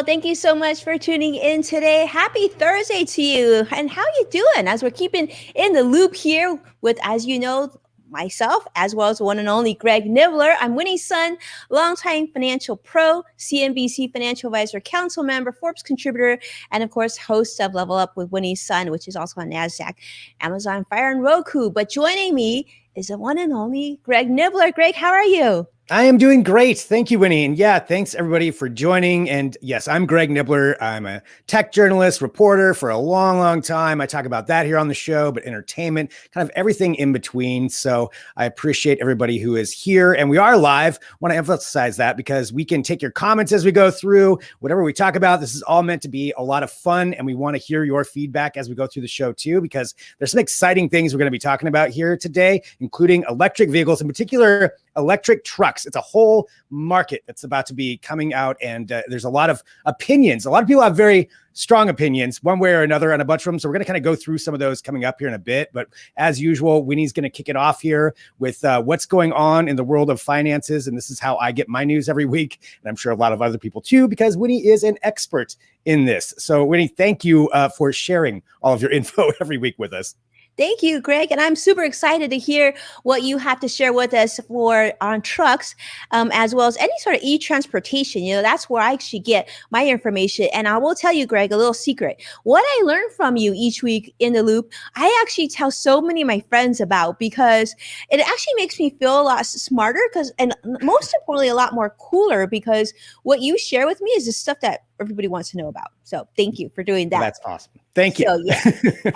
Well, thank you so much for tuning in today. Happy Thursday to you. And how you doing? As we're keeping in the loop here with, as you know, myself, as well as the one and only Greg Nibbler. I'm Winnie's son, longtime financial pro, CNBC financial advisor, council member, Forbes contributor, and of course, host of Level Up with Winnie's son, which is also on NASDAQ, Amazon Fire, and Roku. But joining me is the one and only Greg Nibbler. Greg, how are you? I am doing great. Thank you, Winnie. And yeah, thanks everybody for joining. And yes, I'm Greg Nibbler. I'm a tech journalist, reporter for a long, long time. I talk about that here on the show, but entertainment, kind of everything in between. So I appreciate everybody who is here. And we are live. Want to emphasize that because we can take your comments as we go through whatever we talk about. This is all meant to be a lot of fun. And we want to hear your feedback as we go through the show too, because there's some exciting things we're going to be talking about here today, including electric vehicles, in particular, electric trucks. It's a whole market that's about to be coming out, and there's a lot of opinions. A lot of people have very strong opinions one way or another on a bunch of them. So we're going to kind of go through some of those coming up here in a bit. But as usual, Winnie's going to kick it off here with what's going on in the world of finances. And this is how I get my news every week. And I'm sure a lot of other people too, because Winnie is an expert in this. So Winnie, thank you for sharing all of your info every week with us. Thank you, Greg. And I'm super excited to hear what you have to share with us for on trucks, as well as any sort of e-transportation. You know, that's where I actually get my information. And I will tell you, Greg, a little secret. What I learn from you each week in the loop, I actually tell so many of my friends about, because it actually makes me feel a lot smarter, and most importantly, a lot more cooler, because what you share with me is the stuff that everybody wants to know about. So thank you for doing that. Well, that's awesome. Thank you. So, yeah.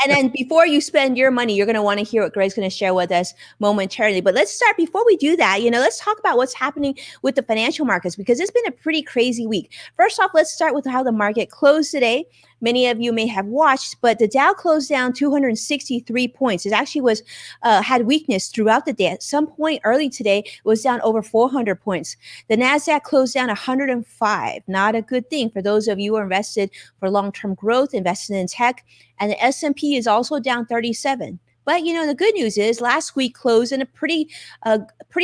And then before you spend your money, you're going to want to hear what Greg's going to share with us momentarily. But let's start, before we do that, let's talk about what's happening with the financial markets, because it's been a pretty crazy week. First off, let's start with how the market closed today. Many of you may have watched, but the Dow closed down 263 points. It actually had weakness throughout the day. At some point early today, it was down over 400 points. The NASDAQ closed down 105. Not a good thing for those of you who are invested for long-term growth, invested in tech. And the S&P is also down 37. But, the good news is last week closed in a pretty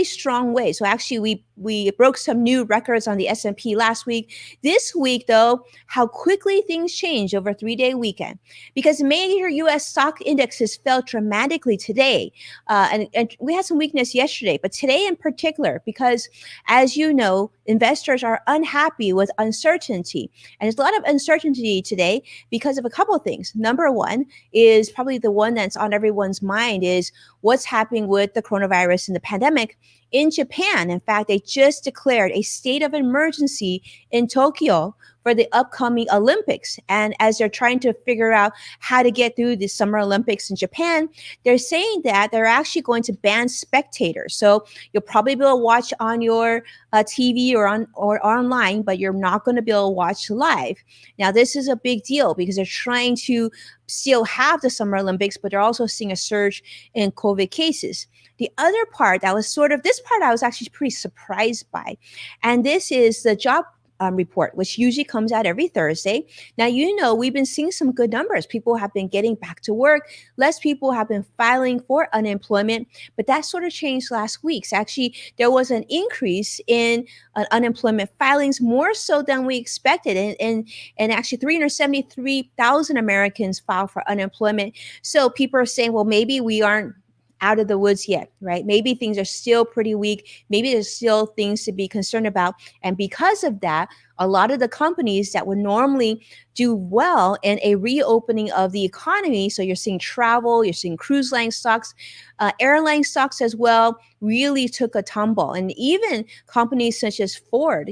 strong way. So actually, we broke some new records on the S&P last week. This week, though, how quickly things change over a 3-day weekend, because major U.S. stock indexes fell dramatically today. And we had some weakness yesterday, but today in particular, because as you know, investors are unhappy with uncertainty. And there's a lot of uncertainty today because of a couple of things. Number one is probably the one that's on everyone's mind is what's happening with the coronavirus and the pandemic in Japan. In fact, they just declared a state of emergency in Tokyo for the upcoming Olympics. And as they're trying to figure out how to get through the Summer Olympics in Japan, they're saying that they're actually going to ban spectators. So you'll probably be able to watch on your TV or online, but you're not going to be able to watch live. Now, this is a big deal because they're trying to still have the Summer Olympics, but they're also seeing a surge in COVID cases. The other part that was this part I was actually pretty surprised by. And this is the job report, which usually comes out every Thursday. Now, we've been seeing some good numbers. People have been getting back to work. Less people have been filing for unemployment, but that sort of changed last week. So actually, there was an increase in unemployment filings, more so than we expected. And actually 373,000 Americans filed for unemployment. So people are saying, well, maybe we aren't out of the woods yet, right? Maybe things are still pretty weak. Maybe there's still things to be concerned about. And because of that, a lot of the companies that would normally do well in a reopening of the economy, so you're seeing travel, you're seeing cruise line stocks, airline stocks as well, really took a tumble. And even companies such as Ford,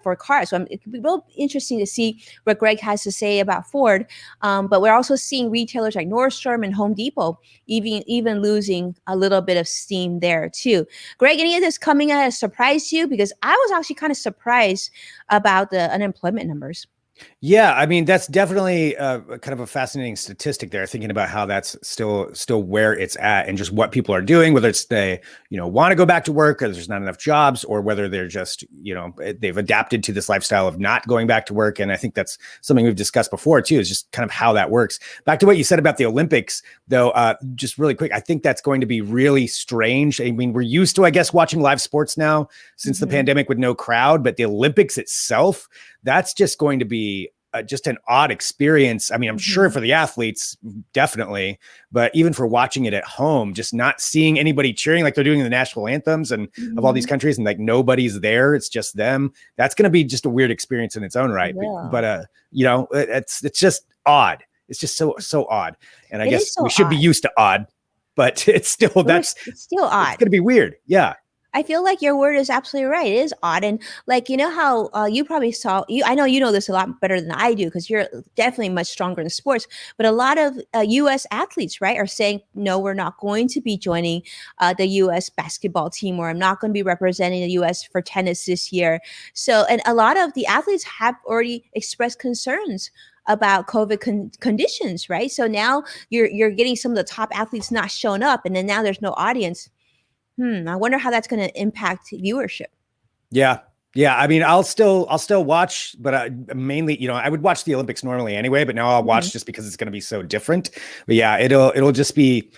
for cars. So it'll be real interesting to see what Greg has to say about Ford. But we're also seeing retailers like Nordstrom and Home Depot even losing a little bit of steam there too. Greg, any of this coming as a surprise to you? Because I was actually kind of surprised about the unemployment numbers. Yeah, I mean that's definitely kind of a fascinating statistic there. Thinking about how that's still where it's at, and just what people are doing, whether it's they want to go back to work, or there's not enough jobs, or whether they're just they've adapted to this lifestyle of not going back to work. And I think that's something we've discussed before too, is just kind of how that works. Back to what you said about the Olympics, though, just really quick, I think that's going to be really strange. I mean, we're used to, I guess, watching live sports now since the Mhm. pandemic with no crowd, but the Olympics itself, that's just going to be just an odd experience. I mean, I'm sure Mhm. for the athletes, definitely, but even for watching it at home, just not seeing anybody cheering like they're doing the national anthems and of all these Mhm. countries, and like nobody's there, it's just them. That's going to be just a weird experience in its own It right. will. It's just odd. It's just so odd. And I It is guess we so should be odd. used to odd, but it's still It's still it's odd. going to be weird. Yeah. I feel like your word is absolutely right. It is odd, and like how you probably saw you. I know you know this a lot better than I do because you're definitely much stronger in sports. But a lot of U.S. athletes, right, are saying no, we're not going to be joining the U.S. basketball team, or I'm not going to be representing the U.S. for tennis this year. So, and a lot of the athletes have already expressed concerns about COVID conditions, right? So now you're getting some of the top athletes not showing up, and then now there's no audience. I wonder how that's going to impact viewership. Yeah. Yeah, I mean, I'll still watch, but mainly, I would watch the Olympics normally anyway, but now I'll Mhm. watch just because it's going to be so different. But yeah, it'll just be,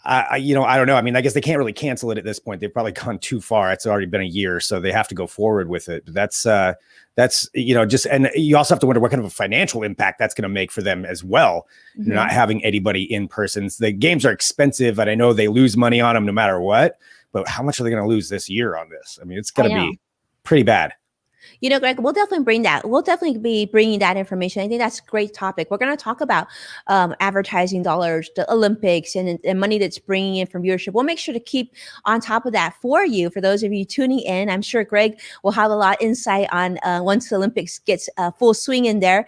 I don't know. I mean, I guess they can't really cancel it at this point. They've probably gone too far. It's already been a year, so they have to go forward with it. But that's just, and you also have to wonder what kind of a financial impact that's going to make for them as well. Not Mhm. having anybody in person. The games are expensive, and I know they lose money on them no matter what. But how much are they going to lose this year on this? I mean, it's going I to know. be pretty bad. Greg, we'll definitely bring that. We'll definitely be bringing that information. I think that's a great topic. We're going to talk about advertising dollars, the Olympics, and money that's bringing in from viewership. We'll make sure to keep on top of that for you. For those of you tuning in, I'm sure Greg will have a lot of insight on once the Olympics gets full swing in there,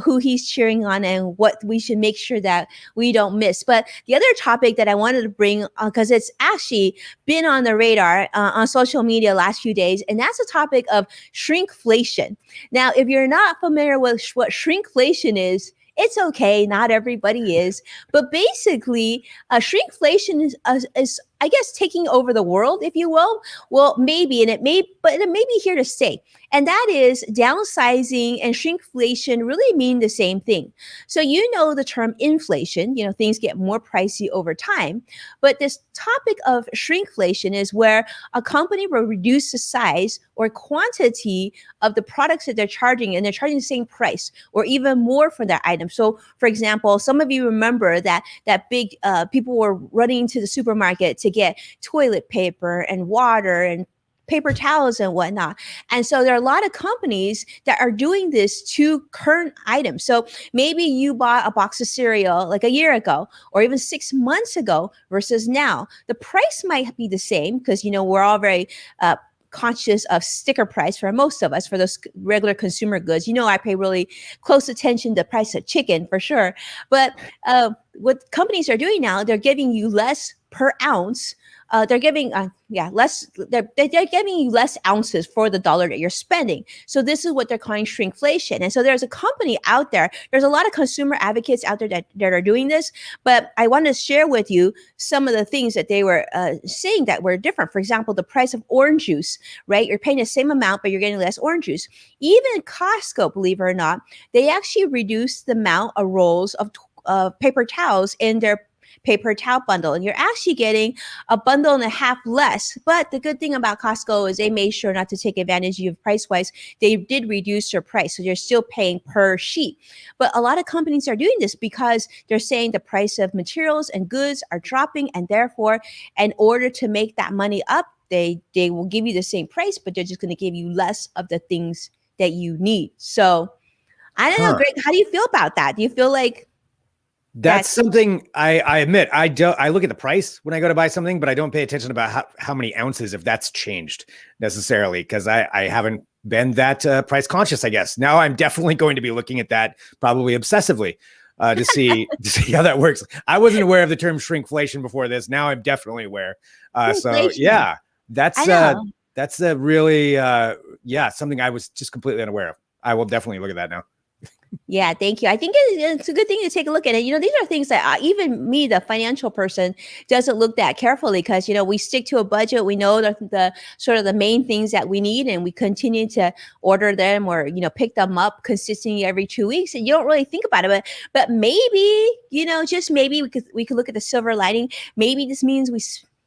who he's cheering on and what we should make sure that we don't miss. But the other topic that I wanted to bring, because it's actually been on the radar on social media last few days, and that's a topic of shrinkflation. Now, if you're not familiar with what shrinkflation is, it's okay. Not everybody is, but basically, shrinkflation is, I guess, taking over the world, if you will. Well, maybe, but it may be here to stay. And that is downsizing and shrinkflation really mean the same thing. So you know the term inflation. Things get more pricey over time, but this topic of shrinkflation is where a company will reduce the size or quantity of the products that they're charging, and they're charging the same price or even more for that item. So, for example, some of you remember that big people were running to the supermarket to get toilet paper and water and paper towels and whatnot. And so there are a lot of companies that are doing this to current items. So maybe you bought a box of cereal like a year ago or even 6 months ago versus now. The price might be the same because, we're all very conscious of sticker price for most of us for those regular consumer goods. I pay really close attention to the price of chicken for sure. But what companies are doing now, they're giving you less per ounce. They're giving less. They're giving you less ounces for the dollar that you're spending. So this is what they're calling shrinkflation. And so there's a company out there. There's a lot of consumer advocates out there that are doing this. But I want to share with you some of the things that they were saying that were different. For example, the price of orange juice. Right, you're paying the same amount, but you're getting less orange juice. Even Costco, believe it or not, they actually reduced the amount of rolls of paper towels in their paper towel bundle, and you're actually getting a bundle and a half less. But the good thing about Costco is they made sure not to take advantage of you price wise. They did reduce their price, so you're still paying per sheet. But a lot of companies are doing this because they're saying the price of materials and goods are dropping, and therefore, in order to make that money up, they will give you the same price, but they're just going to give you less of the things that you need. So I don't know, Huh. Greg, how do you feel about that? Do you feel like That's that's something I admit. I don't. I look at the price when I go to buy something, but I don't pay attention about how many ounces, if that's changed necessarily, because I haven't been that price conscious. I guess now I'm definitely going to be looking at that probably obsessively to see how that works. I wasn't aware of the term shrinkflation before this. Now I'm definitely aware. So inflation? yeah, I that's know. that's a really something I was just completely unaware of. I will definitely look at that now. Yeah, thank you. I think it's a good thing to take a look at it. These are things that even me, the financial person, doesn't look that carefully because we stick to a budget. We know the sort of the main things that we need, and we continue to order them or pick them up consistently every 2 weeks. And you don't really think about it, but maybe just maybe we could look at the silver lining. Maybe this means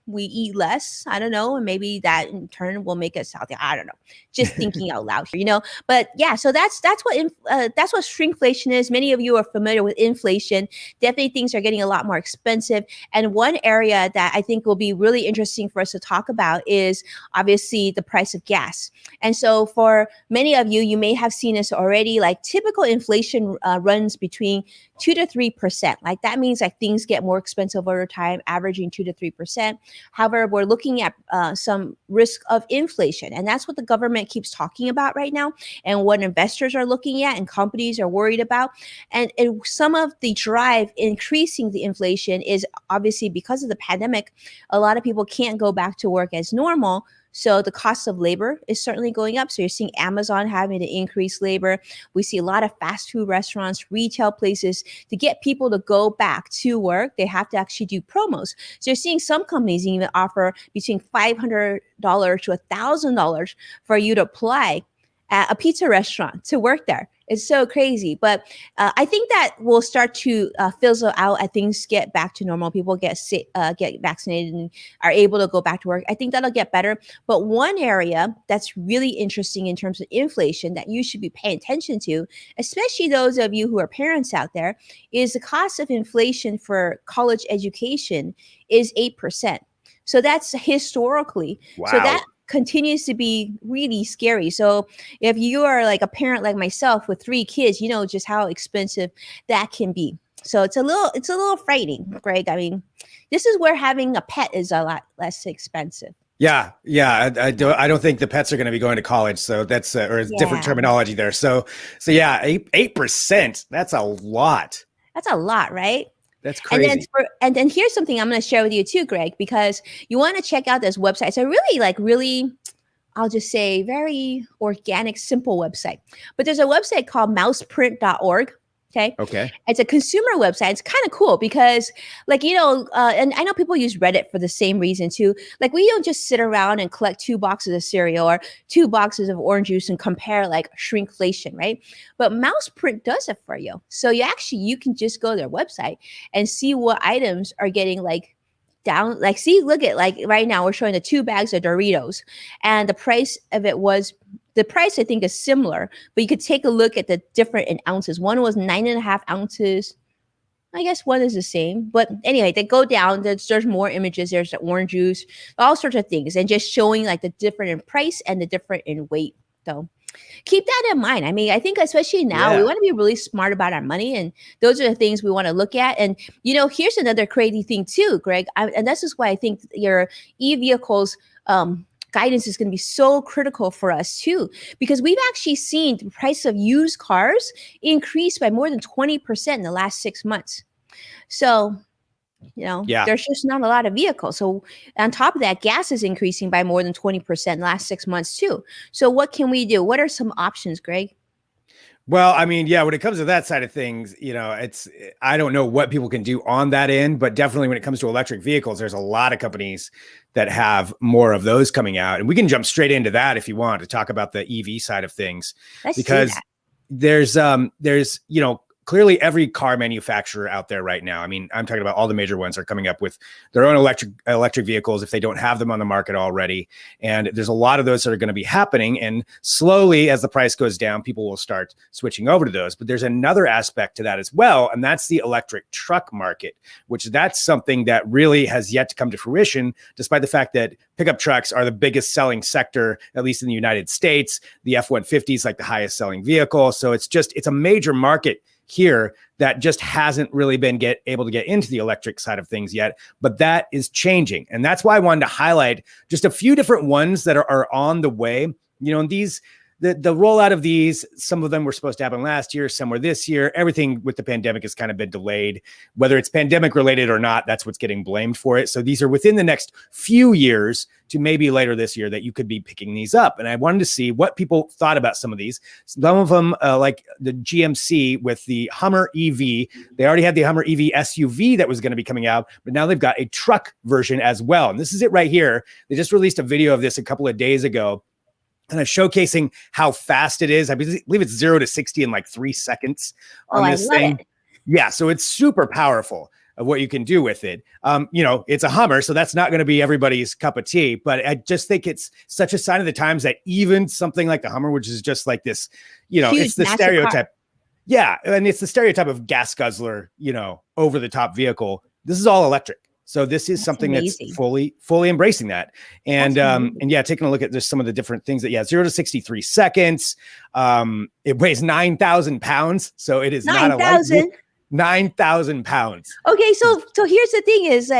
we eat less. I don't know, and maybe that in turn will make us healthy. I don't know. Just thinking out loud here. But yeah, so that's what shrinkflation is. Many of you are familiar with inflation. Definitely, things are getting a lot more expensive. And one area that I think will be really interesting for us to talk about is obviously the price of gas. And so, for many of you, you may have seen this already. Like typical inflation runs between 2 to 3%. Like that means like things get more expensive over time, averaging 2 to 3%. However, we're looking at some risk of inflation, and that's what the government keeps talking about right now, and what investors are looking at and companies are worried about. And some of the drive increasing the inflation is obviously because of the pandemic. A lot of people can't go back to work as normal. So the cost of labor is certainly going up. So you're seeing Amazon having to increase labor. We see a lot of fast food restaurants, retail places to get people to go back to work. They have to actually do promos. So you're seeing some companies even offer between $500 to $1,000 for you to apply at a pizza restaurant to work there. It's so crazy. But I think that will start to fizzle out as things get back to normal. People get vaccinated and are able to go back to work. I think that'll get better. But one area that's really interesting in terms of inflation that you should be paying attention to, especially those of you who are parents out there, is the cost of inflation for college education is 8%. So that's historically. Wow. So that continues to be really scary. So if you are like a parent like myself with 3 kids, you know just how expensive that can be. So it's a little frightening, Greg. I mean, this is where having a pet is a lot less expensive. Yeah. I don't think the pets are going to be going to college. So that's or different terminology there. So yeah, 8%. That's a lot. That's a lot, right? That's crazy. And then here's something I'm going to share with you too, Greg, because you want to check out this website. It's a really, I'll just say very organic, simple website. But there's a website called mouseprint.org. Okay. It's a consumer website. It's kind of cool because, and I know people use Reddit for the same reason too. Like, we don't just sit around and collect 2 boxes of cereal or 2 boxes of orange juice and compare like shrinkflation, right? But Mouseprint does it for you. So you can just go to their website and see what items are getting like down. Like, see, look at like right now we're showing the 2 bags of Doritos, and the price of it was. The price, I think, is similar, but you could take a look at the different in ounces. One was 9.5 ounces. I guess one is the same. But anyway, they go down. There's more images. There's the orange juice, all sorts of things, and just showing like the different in price and the different in weight. So keep that in mind. I mean, I think especially now, we want to be really smart about our money, and those are the things we want to look at. And, here's another crazy thing too, Greg, and this is why I think your e-vehicles guidance is going to be so critical for us too, because we've actually seen the price of used cars increase by more than 20% in the last 6 months. So, there's just not a lot of vehicles. So on top of that, gas is increasing by more than 20% in the last 6 months too. So what can we do? What are some options, Greg? Well, I mean, when it comes to that side of things, I don't know what people can do on that end, but definitely when it comes to electric vehicles, there's a lot of companies that have more of those coming out. And we can jump straight into that if you want to talk about the EV side of things. Let's because do that. there's clearly every car manufacturer out there right now. I mean, I'm talking about all the major ones are coming up with their own electric vehicles if they don't have them on the market already. And there's a lot of those that are going to be happening. And slowly, as the price goes down, people will start switching over to those. But there's another aspect to that as well. And that's the electric truck market, which that's something that really has yet to come to fruition, despite the fact that pickup trucks are the biggest selling sector, at least in the United States. The F-150 is like the highest selling vehicle. So it's a major market here that just hasn't really been able to get into the electric side of things yet, but that is changing. And that's why I wanted to highlight just a few different ones that are on the way. And this the rollout of these, some of them were supposed to happen last year, some were this year. Everything with the pandemic has kind of been delayed, whether it's pandemic related or not. That's what's getting blamed for it. So these are within the next few years to maybe later this year that you could be picking these up. And I wanted to see what people thought about some of these. Some of them, like the GMC with the Hummer EV, they already had the Hummer EV SUV that was going to be coming out, but now they've got a truck version as well. And this is it right here. They just released a video of this a couple of days ago, kind of showcasing how fast it is. I believe it's 0 to 60 in like 3 seconds on this thing. Yeah, so it's super powerful of what you can do with it. It's a Hummer, so that's not going to be everybody's cup of tea, but I just think it's such a sign of the times that even something like the Hummer, which is just like this, huge, it's the stereotype. Car. Yeah, and it's the stereotype of gas guzzler, over the top vehicle. This is all electric. So this is something amazing. That's fully embracing that. And yeah, taking a look at just some of the different things that, 0 to 63 seconds. It weighs 9,000 pounds. So it is 9, not a 9,000 pounds. Okay, so here's the thing is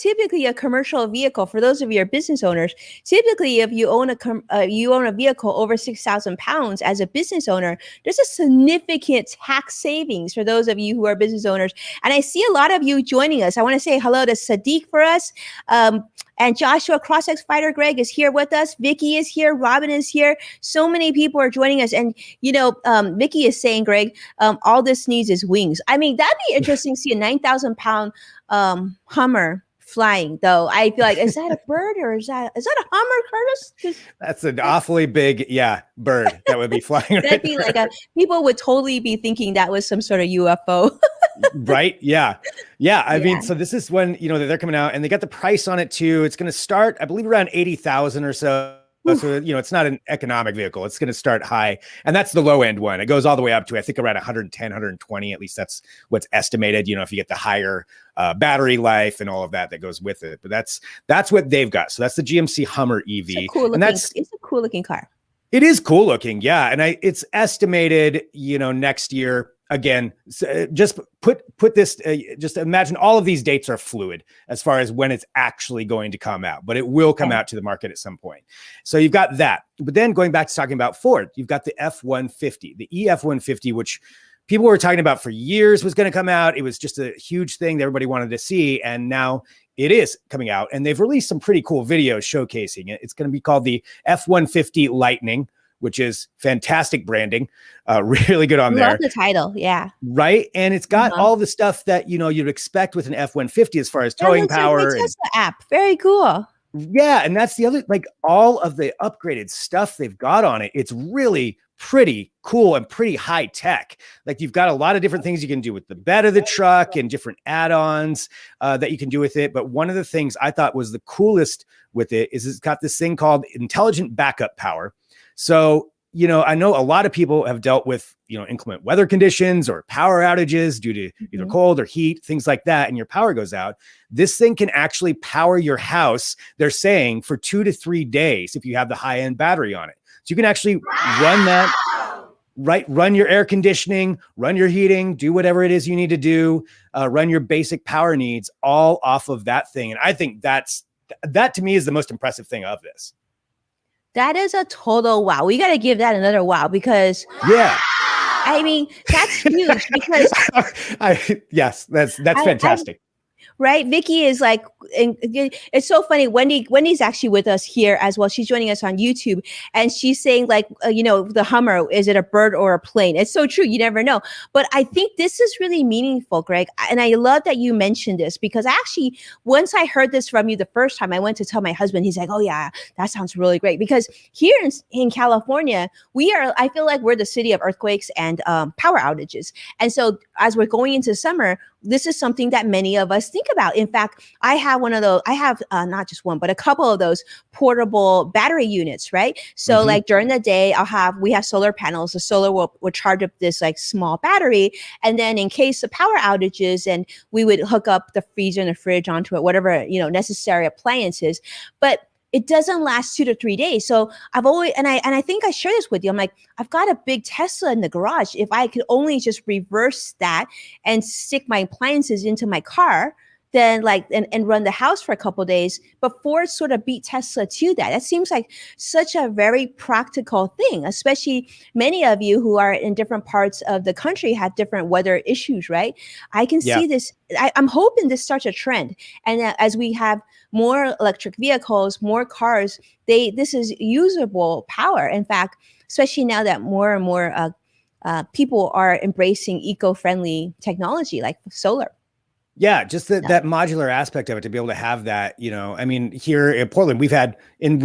typically a commercial vehicle, for those of you who are business owners, typically if you own a vehicle over 6,000 pounds as a business owner, there's a significant tax savings for those of you who are business owners. And I see a lot of you joining us. I want to say hello to Sadiq for us. And Joshua, CrossX Fighter Greg is here with us. Vicky is here. Robin is here. So many people are joining us. And, Vicky is saying, Greg, all this needs is wings. I mean, that'd be interesting to see a 9,000 pound Hummer flying, though. I feel like, is that a bird or is that a Hummer, Curtis? That's an awfully big, bird that would be flying. That'd be like people would totally be thinking that was some sort of UFO. Right? Yeah. I mean, so this is when, they're coming out and they got the price on it too. It's going to start, I believe, around 80,000 or so. Oof. So, it's not an economic vehicle. It's going to start high. And that's the low end one. It goes all the way up to, I think, around 110, 120. At least that's what's estimated, if you get the higher battery life and all of that goes with it. But that's what they've got. So that's the GMC Hummer EV. It's a cool looking car. It is cool looking. Yeah. And it's estimated, next year. Again, just put this, just imagine all of these dates are fluid as far as when it's actually going to come out, but it will come out to the market at some point. So you've got that. But then going back to talking about Ford, you've got the F-150, the EF-150, which people were talking about for years was going to come out. It was just a huge thing that everybody wanted to see. And now it is coming out. And they've released some pretty cool videos showcasing it. It's going to be called the F-150 Lightning, which is fantastic branding, really good on there. Love the title, yeah. Right, and it's got all the stuff that you'd expect with an F-150 as far as towing power. Like Tesla app, very cool. Yeah, and that's the other, all of the upgraded stuff they've got on it. It's really pretty cool and pretty high tech. You've got a lot of different things you can do with the bed of the truck and different add-ons that you can do with it. But one of the things I thought was the coolest with it is it's got this thing called intelligent backup power. So, I know a lot of people have dealt with, inclement weather conditions or power outages due to either cold or heat, things like that, and your power goes out. This thing can actually power your house, they're saying, for 2 to 3 days if you have the high-end battery on it. So you can actually run that, run your air conditioning, run your heating, do whatever it is you need to do, run your basic power needs all off of that thing. And I think that to me is the most impressive thing of this. That is a total wow. We got to give that another wow because I mean, that's huge because yes, that's fantastic. Right. Vicky is like, it's so funny. Wendy's actually with us here as well. She's joining us on YouTube and she's saying the Hummer, is it a bird or a plane? It's so true. You never know. But I think this is really meaningful, Greg. And I love that you mentioned this because actually, once I heard this from you the first time, I went to tell my husband, he's like, oh yeah, that sounds really great. Because here in California, I feel like we're the city of earthquakes and power outages. And so as we're going into summer, this is something that many of us think about. In fact, I have one of those, not just one, but a couple of those portable battery units, right? So during the day, we have solar panels. The solar will charge up this small battery. And then in case of power outages, and we would hook up the freezer and the fridge onto it, whatever, necessary appliances. But it doesn't last 2 to 3 days. So I've always, and I think I share this with you. I'm like, I've got a big Tesla in the garage. If I could only just reverse that and stick my appliances into my car, then like and run the house for a couple of days. But Ford sort of beat Tesla to that. That seems like such a very practical thing, especially many of you who are in different parts of the country have different weather issues, right? I can Yeah. see this. I'm hoping this starts a trend, and as we have more electric vehicles, more cars, this is usable power. In fact, especially now that more and more people are embracing eco-friendly technology like solar. Yeah, just Yeah. that modular aspect of it to be able to have that, I mean, here in Portland, we've had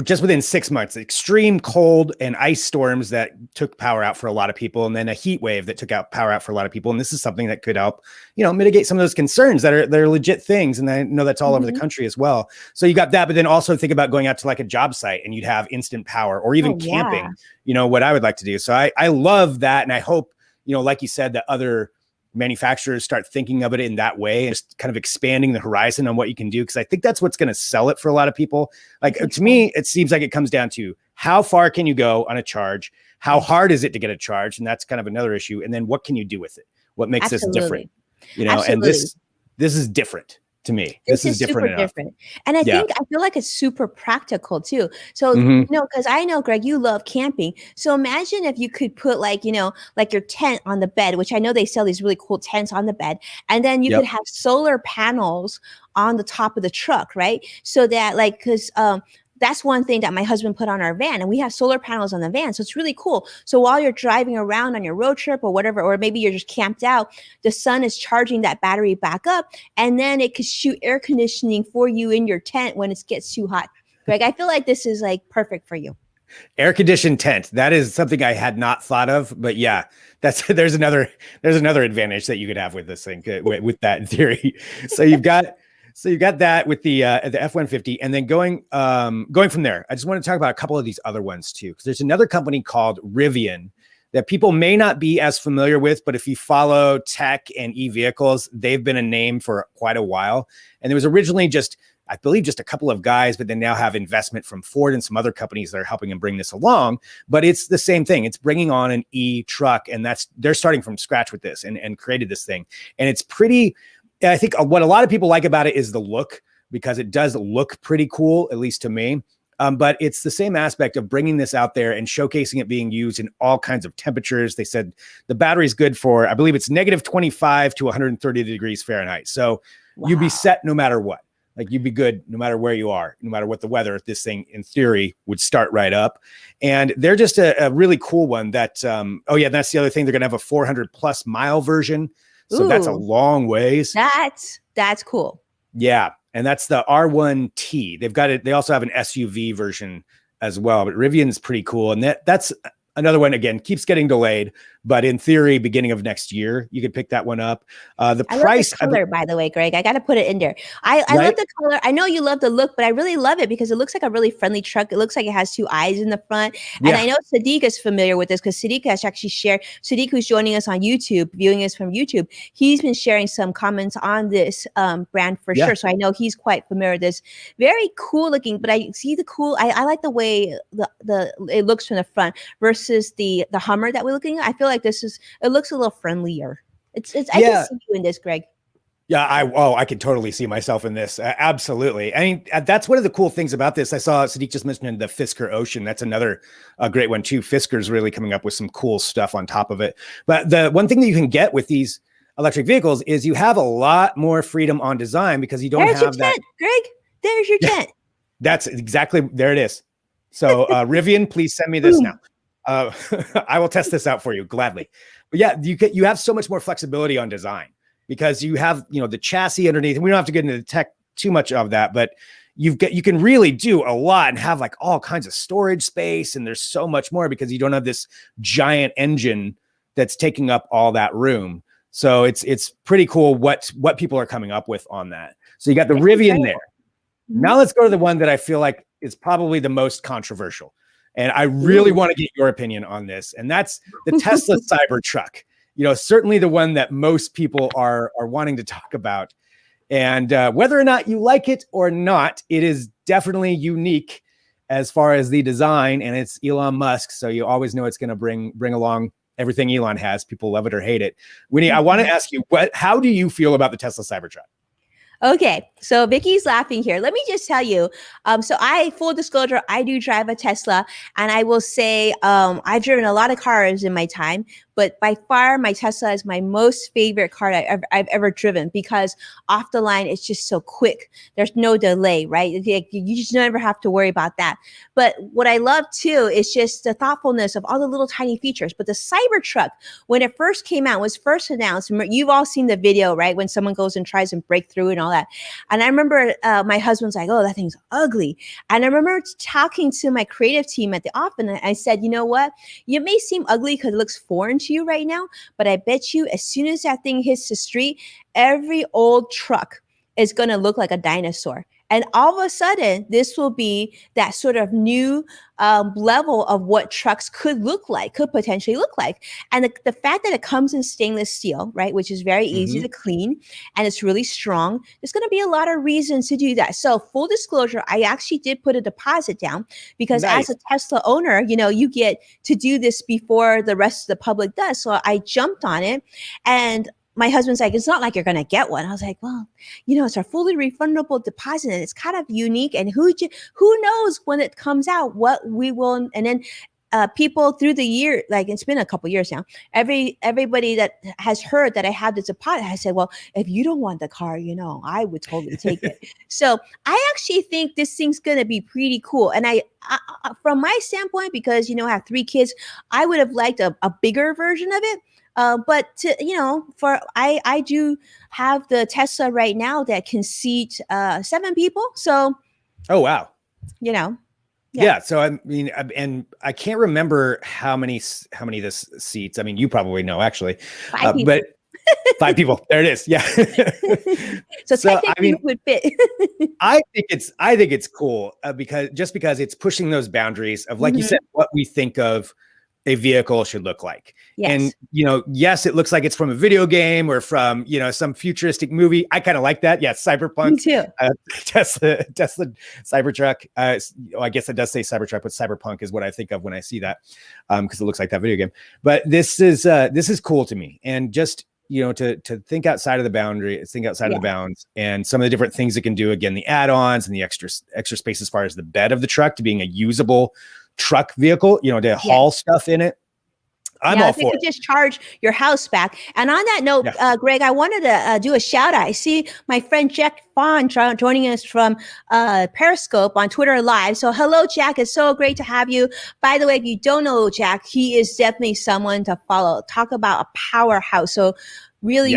just within 6 months, extreme cold and ice storms that took power out for a lot of people, and then a heat wave that took out power out for a lot of people. And this is something that could help, mitigate some of those concerns that are legit things. And I know that's all over the country as well. So you got that, but then also think about going out to like a job site and you'd have instant power, or even camping, what I would like to do. So I love that. And I hope, like you said, that other manufacturers start thinking of it in that way and just kind of expanding the horizon on what you can do. Cause I think that's what's going to sell it for a lot of people. Like to me, it seems like it comes down to how far can you go on a charge? How hard is it to get a charge? And that's kind of another issue. And then what can you do with it? What makes this different? And this is different to me. This is super different. And I feel like it's super practical too. So, because I know, Greg, you love camping. So imagine if you could put like your tent on the bed, which I know they sell these really cool tents on the bed. And then you could have solar panels on the top of the truck, right? So that because that's one thing that my husband put on our van, and we have solar panels on the van. So it's really cool. So while you're driving around on your road trip or whatever, or maybe you're just camped out, the sun is charging that battery back up, and then it could shoot air conditioning for you in your tent when it gets too hot. Greg, I feel like this is like perfect for you. Air conditioned tent. That is something I had not thought of, but yeah, there's another advantage that you could have with this thing, with that in theory. So you've got that with the F-150, and then going from there, I just want to talk about a couple of these other ones too, because there's another company called Rivian that people may not be as familiar with, but if you follow tech and e-vehicles, they've been a name for quite a while. And there was originally I believe just a couple of guys, but they now have investment from Ford and some other companies that are helping them bring this along. But it's the same thing. It's bringing on an e-truck, and they're starting from scratch with this and created this thing. And it's pretty. I think what a lot of people like about it is the look, because it does look pretty cool, at least to me. But it's the same aspect of bringing this out there and showcasing it being used in all kinds of temperatures. They said the battery is good for, I believe it's -25 to 130 degrees Fahrenheit. So you'd be set no matter what. Like you'd be good no matter where you are, no matter what the weather. This thing, in theory, would start right up. And they're just a really cool one that, that's the other thing. They're going to have a 400+ mile version. So that's a long ways. That's cool. Yeah. And that's the R1T. They've got it. They also have an SUV version as well, but Rivian's pretty cool. And that's another one, again, keeps getting delayed, but in theory, beginning of next year, you could pick that one up. The price, love the color, by the way, Greg, I got to put it in there. I love the color. I know you love the look, but I really love it because it looks like a really friendly truck. It looks like it has two eyes in the front. And I know Sadiq is familiar with this because Sadiq has actually shared. Sadiq, who's joining us on YouTube, viewing us from YouTube, he's been sharing some comments on this brand for sure. So I know he's quite familiar with this. Very cool looking, but I see the cool. I like the way it looks from the front versus the Hummer that we're looking at. I feel like it looks a little friendlier. I can see you in this, Greg. Yeah, I can totally see myself in this. Absolutely. I mean, that's one of the cool things about this. I saw Sadiq just mentioned the Fisker Ocean. That's another great one too. Fisker's really coming up with some cool stuff on top of it. But the one thing that you can get with these electric vehicles is you have a lot more freedom on design because you don't have your that. Tent, Greg. There's your tent. That's exactly, there it is. So Rivian, please send me this now. I will test this out for you gladly. But yeah, you have so much more flexibility on design because you have, the chassis underneath, and we don't have to get into the tech too much of that, but you can really do a lot and have like all kinds of storage space. And there's so much more because you don't have this giant engine that's taking up all that room. So it's pretty cool what people are coming up with on that. So you got the Rivian there. Now let's go to the one that I feel like is probably the most controversial. And I really want to get your opinion on this. And that's the Tesla Cybertruck. Certainly the one that most people are wanting to talk about. And whether or not you like it or not, it is definitely unique as far as the design. And it's Elon Musk. So you always know it's going to bring along everything Elon has. People love it or hate it. Winnie, I want to ask you, how do you feel about the Tesla Cybertruck? Okay, so Vicky's laughing here. Let me just tell you. So full disclosure, I do drive a Tesla, and I will say, I've driven a lot of cars in my time, but by far, my Tesla is my most favorite car I've ever driven because off the line, it's just so quick. There's no delay, right? You just never have to worry about that. But what I love too is just the thoughtfulness of all the little tiny features. But the Cybertruck, when it first came out, was first announced. You've all seen the video, right? When someone goes and tries and break through and all that. And I remember my husband's like, "Oh, that thing's ugly." And I remember talking to my creative team at the office, and I said, "You know what? It may seem ugly because it looks foreign to you right now, but I bet you as soon as that thing hits the street, every old truck is going to look like a dinosaur." And all of a sudden, this will be that sort of new level of what trucks could potentially look like. And the fact that it comes in stainless steel, right, which is very easy to clean and it's really strong, there's going to be a lot of reasons to do that. So full disclosure, I actually did put a deposit down because as a Tesla owner, you get to do this before the rest of the public does. So I jumped on it, and my husband's like, "It's not like you're going to get one." I was like, "Well, it's a fully refundable deposit and it's kind of unique. And who knows when it comes out, what we will." And then people through the year, like it's been a couple years now, everybody that has heard that I have this deposit, I said, "Well, if you don't want the car, I would totally take it." So I actually think this thing's going to be pretty cool. And I from my standpoint, because, I have 3 kids, I would have liked a bigger version of it. But I do have the Tesla right now that can seat 7 people. So, oh wow, yeah. So I mean, and I can't remember how many this seats. I mean, you probably know actually, 5 people. but 5 people. There it is. Yeah. so technically it would fit. I think it's cool because it's pushing those boundaries of, like you said, what we think of a vehicle should look like. Yes. And, yes, it looks like it's from a video game or from, some futuristic movie. I kind of like that. Yeah. Cyberpunk. Me too. Tesla Cybertruck. I guess it does say Cybertruck, but Cyberpunk is what I think of when I see that. Because it looks like that video game. But this is cool to me. And just, to think outside of the boundary, think outside of the bounds, and some of the different things it can do. Again, the add-ons and the extra space as far as the bed of the truck to being a usable truck vehicle, to haul stuff in it. I'm all for it. Just charge your house back. And on that note, Greg, I wanted to do a shout out. I see my friend Jack Fawn joining us from Periscope on Twitter Live. So hello, Jack. It's so great to have you. By the way, if you don't know Jack, he is definitely someone to follow. Talk about a powerhouse. So really,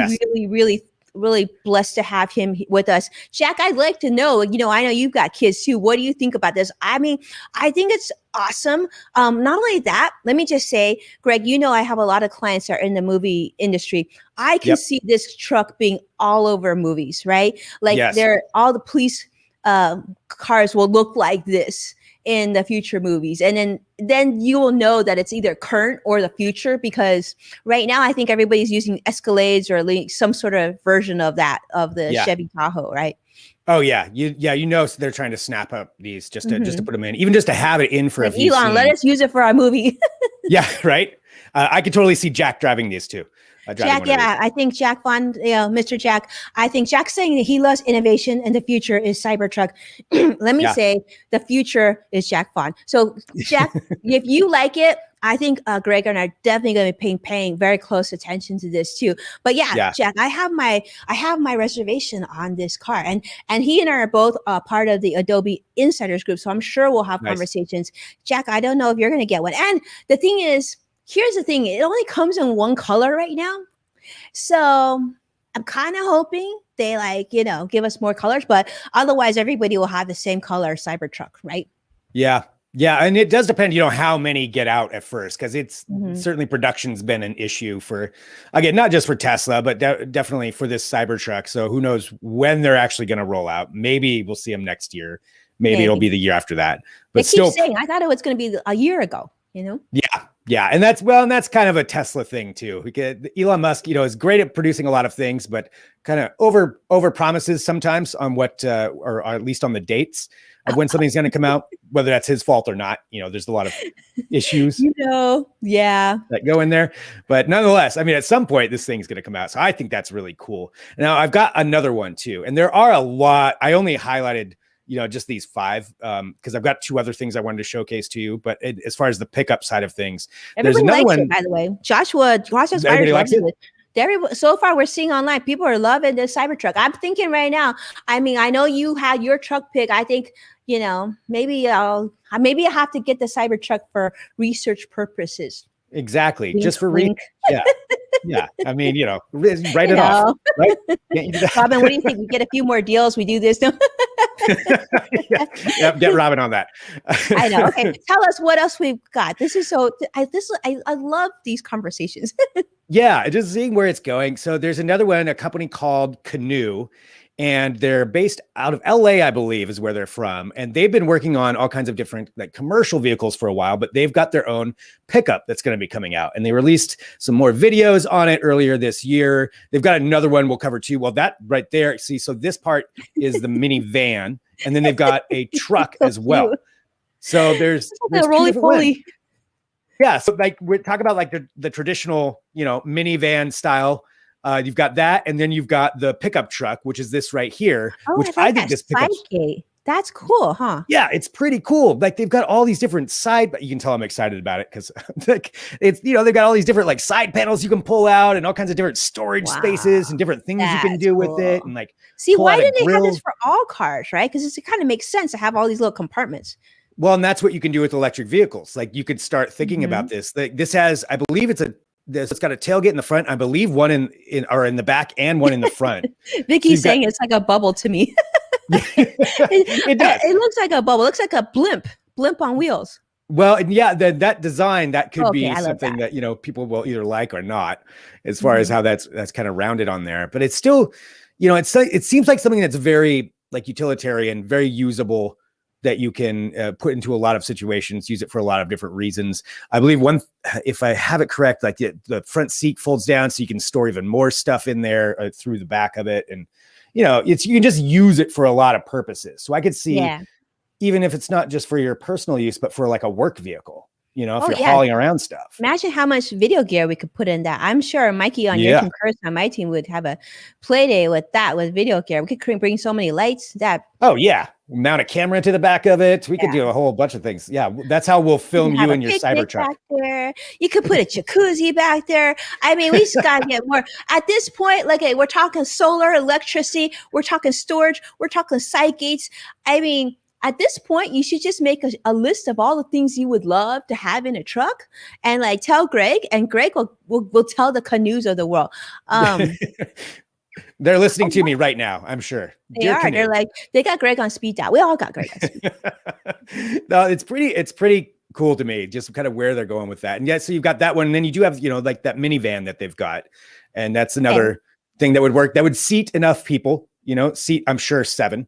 really blessed to have him with us. Jack, I'd like to know, I know you've got kids too. What do you think about this? I mean, I think it's awesome. Not only that, let me just say, Greg, I have a lot of clients that are in the movie industry. I can see this truck being all over movies, right? Like all the police cars will look like this in the future movies. And then you will know that it's either current or the future, because right now I think everybody's using Escalades or some sort of version of that, of the Chevy Tahoe, right? Oh yeah. So they're trying to snap up these just to put them in, even just to have it in for a few Elon, scenes. let us use it for our movie. Yeah. Right. I could totally see Jack driving these too. Jack, I think Jack Bond, Mr. Jack, I think Jack's saying that he loves innovation and the future is Cybertruck. Let me say the future is Jack Bond. So Jack, if you like it, I think Greg and I are definitely going to be paying very close attention to this too. But Jack, I have my reservation on this car, and he and I are both part of the Adobe Insiders group, so I'm sure we'll have conversations. Jack, I don't know if you're going to get one, and the thing is, here's the thing: it only comes in one color right now, so I'm kind of hoping they give us more colors, but otherwise everybody will have the same color Cybertruck, right? Yeah. Yeah. And it does depend, how many get out at first, because it's certainly production's been an issue for, again, not just for Tesla, but definitely for this Cybertruck. So who knows when they're actually going to roll out. Maybe we'll see them next year. Maybe it'll be the year after that. But they keep saying, I thought it was going to be a year ago, Yeah. Yeah, and that's kind of a Tesla thing too. Elon Musk, is great at producing a lot of things, but kind of over promises sometimes on what, or at least on the dates of when something's going to come out, whether that's his fault or not. There's a lot of issues Yeah. that go in there, but nonetheless, I mean, at some point this thing's going to come out. So I think that's really cool. Now I've got another one too, and there are a lot. I only highlighted just these five, because I've got two other things I wanted to showcase to you. But as far as the pickup side of things, there's Everybody another likes one. it, by the way. Joshua's Everybody likes it. So far, we're seeing online, people are loving the Cybertruck. I'm thinking right now. I mean, I know you had your truck pick. I think maybe I have to get the Cybertruck for research purposes. Exactly, Wink, just for wink. Yeah. Yeah, I mean, write it off, right? Can't you do that? Robin, what do you think? We get a few more deals. We do this. No? Yeah, get Robin on that. I know. Okay, tell us what else we've got. This is so. I love these conversations. Yeah, just seeing where it's going. So there's another one, a company called Canoe, and they're based out of LA, I believe, is where they're from. And they've been working on all kinds of different commercial vehicles for a while, but they've got their own pickup that's going to be coming out. And they released some more videos on it earlier this year. They've got another one we'll cover too. Well, that right there, see, so this part is the minivan, and then they've got a truck as well. Cute. So there's roly poly. Yeah, so we're talking about the traditional, minivan style. You've got that, and then you've got the pickup truck, which is this right here, which I think this pickup. That's cool, huh? Yeah, it's pretty cool. They've got all these different but you can tell I'm excited about it because it's they've got all these different side panels you can pull out and all kinds of different storage spaces and different things you can do with it and see, why didn't they have this for all cars, right? Because it kind of makes sense to have all these little compartments. Well, and that's what you can do with electric vehicles. You could start thinking about this. This has, I believe it's got a tailgate in the front. I believe one in the back and one in the front. Vicky's saying it's like a bubble to me. It does. It looks like a bubble. It looks like a blimp on wheels. Well, and yeah, that design, that could be something that people will either like or not, as far as how that's kind of rounded on there. But it's still, it seems like something that's very utilitarian, very usable, that you can put into a lot of situations, use it for a lot of different reasons. I believe if I have it correct, the front seat folds down so you can store even more stuff in there through the back of it. And, you can just use it for a lot of purposes. So I could see, even if it's not just for your personal use, but for a work vehicle, if you're hauling around stuff. Imagine how much video gear we could put in that. I'm sure Mikey on your team, Chris on my team, would have a play day with video gear. We could bring so many lights that. Oh yeah. Mount a camera to the back of it. We could do a whole bunch of things. Yeah. That's how we'll film you in your Cybertruck. Back there. You could put a jacuzzi back there. I mean, we just got to get more at this point. We're talking solar, electricity. We're talking storage. We're talking side gates. I mean, at this point, you should just make a list of all the things you would love to have in a truck and tell Greg, and Greg will tell the Canoes of the world. They're listening to me right now, I'm sure. They are. Canoe. They're they got Greg on speed dial. We all got Greg on speed dial. No, it's pretty cool to me, just kind of where they're going with that. And so you've got that one. And then you do have, that minivan that they've got. And that's another thing that would work. That would seat enough people, seat, I'm sure 7.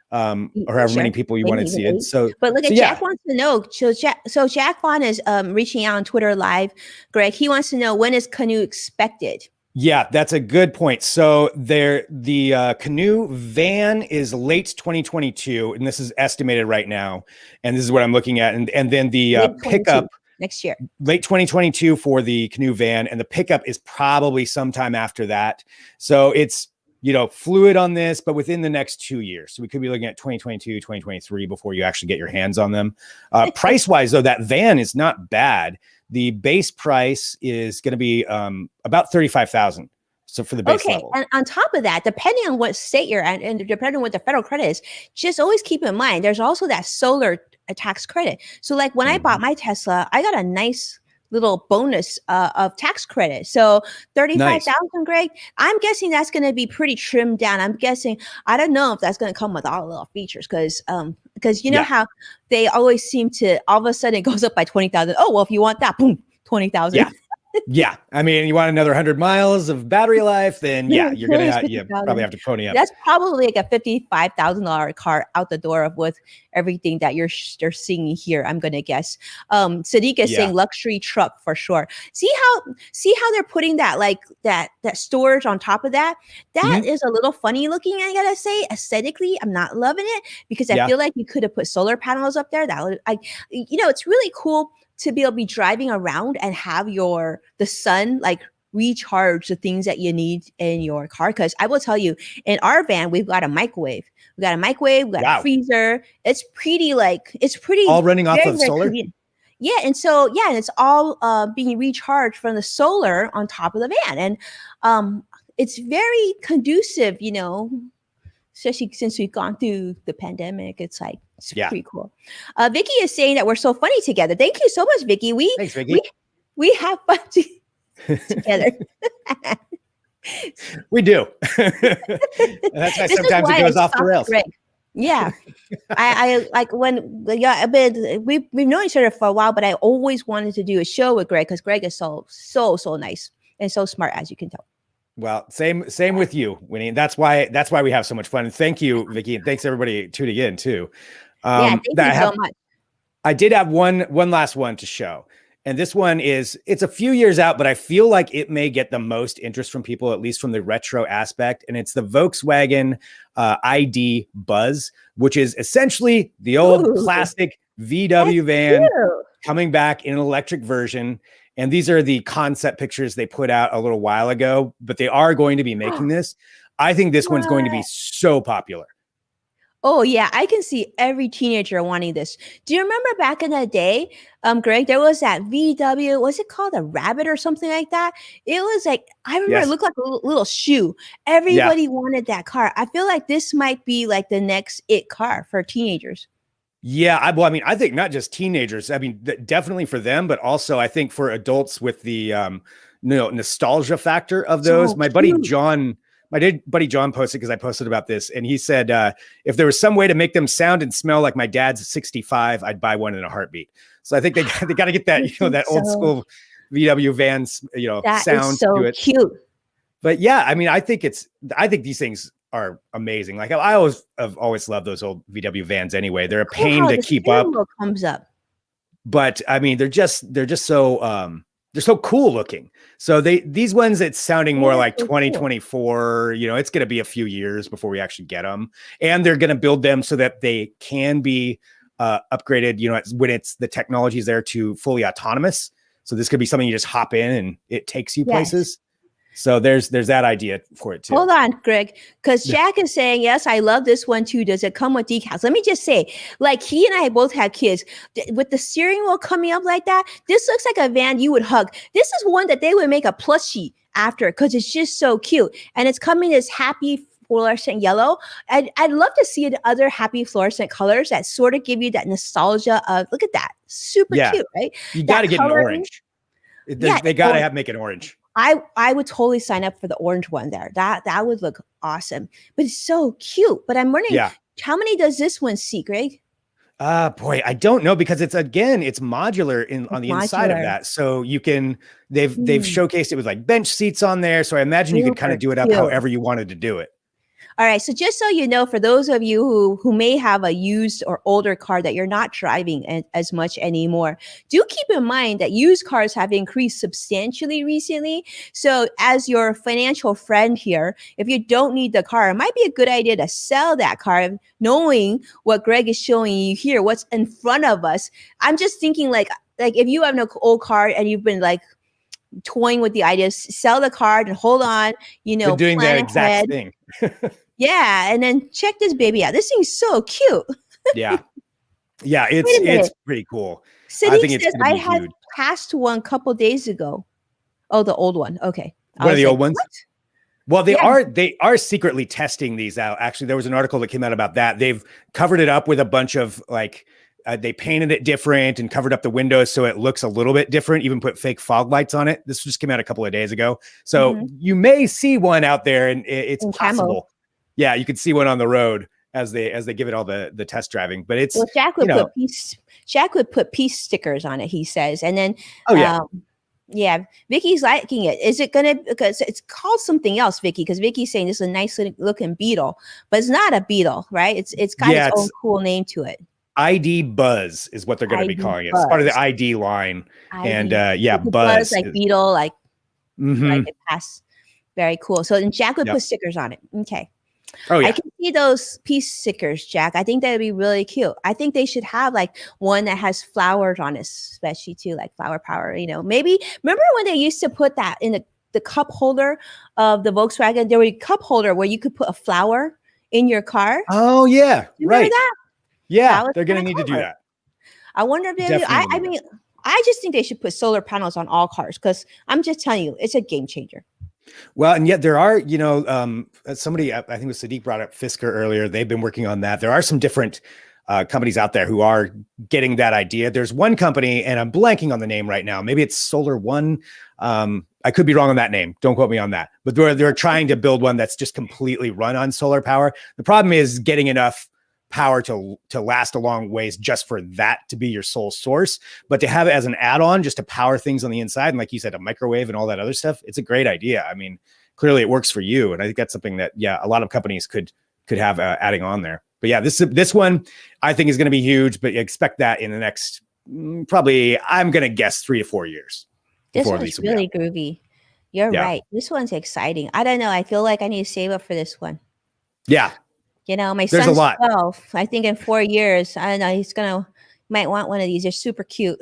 Or however many people you want to see it. So, but look at Jack wants to know. So Jack Vaughn is reaching out on Twitter Live. Greg, he wants to know, when is Canoe expected? Yeah, that's a good point. So the Canoe van is late 2022, and this is estimated right now. And this is what I'm looking at. And then the pickup next year, late 2022 for the Canoe van, and the pickup is probably sometime after that. So it's fluid on this, but within the next 2 years. So we could be looking at 2022, 2023 before you actually get your hands on them. Price wise, though, that van is not bad. The base price is going to be about $35,000. So for the base level. And on top of that, depending on what state you're at and depending on what the federal credit is, just always keep in mind, there's also that solar tax credit. So when I bought my Tesla, I got a nice little bonus of tax credit. So 35,000, Greg, I'm guessing that's going to be pretty trimmed down. I'm guessing, I don't know if that's going to come with all the little features because how they always seem to, all of a sudden it goes up by 20,000. Oh, well, if you want that, boom, 20,000. Yeah. Yeah, I mean, you want another 100 miles of battery life, then yeah, you're gonna you probably 150,000. have to pony up. That's probably like a $55,000 car out the door with everything that you're seeing here. I'm gonna guess. Sadiq is Yeah. saying luxury truck for sure. See how they're putting that like that storage on top of that. That Mhm. is a little funny looking. I gotta say, aesthetically, I'm not loving it because I Yeah. feel like you could have put solar panels up there. That would it's really cool to be able to be driving around and have the sun like recharge the things that you need in your car. Because I will tell you, in our van, we've got a microwave. We got a microwave, we got a Wow. freezer. It's pretty All running off very, of very solar? convenient. Yeah, and so yeah, and it's all being recharged from the solar on top of the van. And it's very conducive, especially since we've gone through the pandemic. It's Yeah. pretty cool. Vicky is saying that we're so funny together. Thank you so much, Vicky. Thanks, We Vicky. we have fun together. We do. That's why This is sometimes it why I goes off the stalked rails. Greg. Yeah, I like when yeah. I've been we've known each other for a while, but I always wanted to do a show with Greg because Greg is so nice and so smart, as you can tell. Well, same with you, Winnie. That's why we have so much fun. And thank you, Vicky, and thanks everybody tuning in too. Yeah, thank you so much. I did have one last one to show. And this one it's a few years out, but I feel like it may get the most interest from people, at least from the retro aspect. And it's the Volkswagen ID Buzz, which is essentially the old classic VW van coming back in an electric version. And these are the concept pictures they put out a little while ago, but they are going to be making this. I think this one's going to be so popular. Oh yeah, I can see every teenager wanting this. Do you remember back in the day, Greg, there was that VW, was it called a Rabbit or something like that? It was like, I remember it looked like a little shoe. Everybody wanted that car. I feel like this might be like the next it car for teenagers. Yeah, I think not just teenagers. I mean, definitely for them, but also I think for adults with the nostalgia factor of those. My buddy John posted, because I posted about this, and he said if there was some way to make them sound and smell like my dad's 65, I'd buy one in a heartbeat. So I think they got to get that that old school VW vans that sound is so to it. Cute. But yeah, I mean, I think these things are amazing. Like I've always loved those old VW vans anyway. They're a pain to keep up. Comes up. But I mean, they're just so they're so cool looking. So these ones, it's sounding more like 2024. It's going to be a few years before we actually get them, and they're going to build them so that they can be upgraded. When the technology is there to fully autonomous. So this could be something you just hop in and it takes you places. So there's that idea for it too. Hold on, Greg, because Jack is saying, yes, I love this one too. Does it come with decals? Let me just say, like he and I both have kids. With the steering wheel coming up like that, this looks like a van you would hug. This is one that they would make a plushie after because it's just so cute. And it's coming as happy fluorescent yellow. I'd love to see the other happy fluorescent colors that sort of give you that nostalgia of, look at that. Super cute, right? You got to get an orange. They got to make it orange. I would totally sign up for the orange one there. That would look awesome. But it's so cute. But I'm wondering, how many does this one see, Greg? Boy, I don't know, because it's modular on the inside of that. So you can they've showcased it with like bench seats on there. So I imagine you could kind of do it up however you wanted to do it. All right. So just so you know, for those of you who may have a used or older car that you're not driving as much anymore, do keep in mind that used cars have increased substantially recently. So as your financial friend here, if you don't need the car, it might be a good idea to sell that car, knowing what Greg is showing you here, what's in front of us. I'm just thinking like if you have no old car and you've been like toying with the idea, sell the car and hold on, They're doing the exact thing. Yeah, and then check this baby out. This thing's so cute. Yeah, it's pretty cool. I think says I had passed one a couple days ago. Oh, the old one. Okay, one of the old ones. What? Well, they are secretly testing these out. Actually, there was an article that came out about that. They've covered it up with a bunch of they painted it different and covered up the windows so it looks a little bit different, even put fake fog lights on it. This just came out a couple of days ago. So you may see one out there, and it's possible. Camo. Yeah, you could see one on the road as they give it all the test driving. But it's Jack would put peace stickers on it, he says. And then Yeah, Vicky's liking it. Is it gonna, because it's called something else, Vicky? Because Vicky's saying this is a nice looking beetle, but it's not a beetle, right? It's got Yeah, its own it's cool name to it. ID Buzz is what they're going to be ID calling it. It's part of the Buzz. ID line. And ID. yeah, Like a buzz, Buzz like is, beetle, like mhm. it pass. Very cool. So then Jack would Yep. put stickers on it. Okay. Oh I yeah. can see those peace stickers, Jack. I think that would be really cute. I think they should have like one that has flowers on it, especially too, like flower power. Maybe remember when they used to put that in the cup holder of the Volkswagen? There was a cup holder where you could put a flower in your car. Oh yeah. You remember Right. that? That Yeah. was They're going to kind of need to do clever. that. I wonder if they do. Definitely I need that. mean, I just think they should put solar panels on all cars because I'm just telling you, it's a game changer. Well, and yet there are, somebody, I think it was Sadiq brought up Fisker earlier. They've been working on that. There are some different companies out there who are getting that idea. There's one company, and I'm blanking on the name right now. Maybe it's Solar One. I could be wrong on that name. Don't quote me on that. But they're trying to build one that's just completely run on solar power. The problem is getting enough power to last a long ways just for that to be your sole source, but to have it as an add-on just to power things on the inside, and like you said, a microwave and all that other stuff, it's a great idea. I mean, clearly it works for you, and I think that's something that a lot of companies could have adding on there. But yeah, this one I think is going to be huge, but expect that in the next probably, I'm going to guess 3 to 4 years. This one's really groovy. You're right. This one's exciting. I don't know. I feel like I need to save up for this one. Yeah. My son's 12. I think in 4 years, I don't know, might want one of these. They're super cute.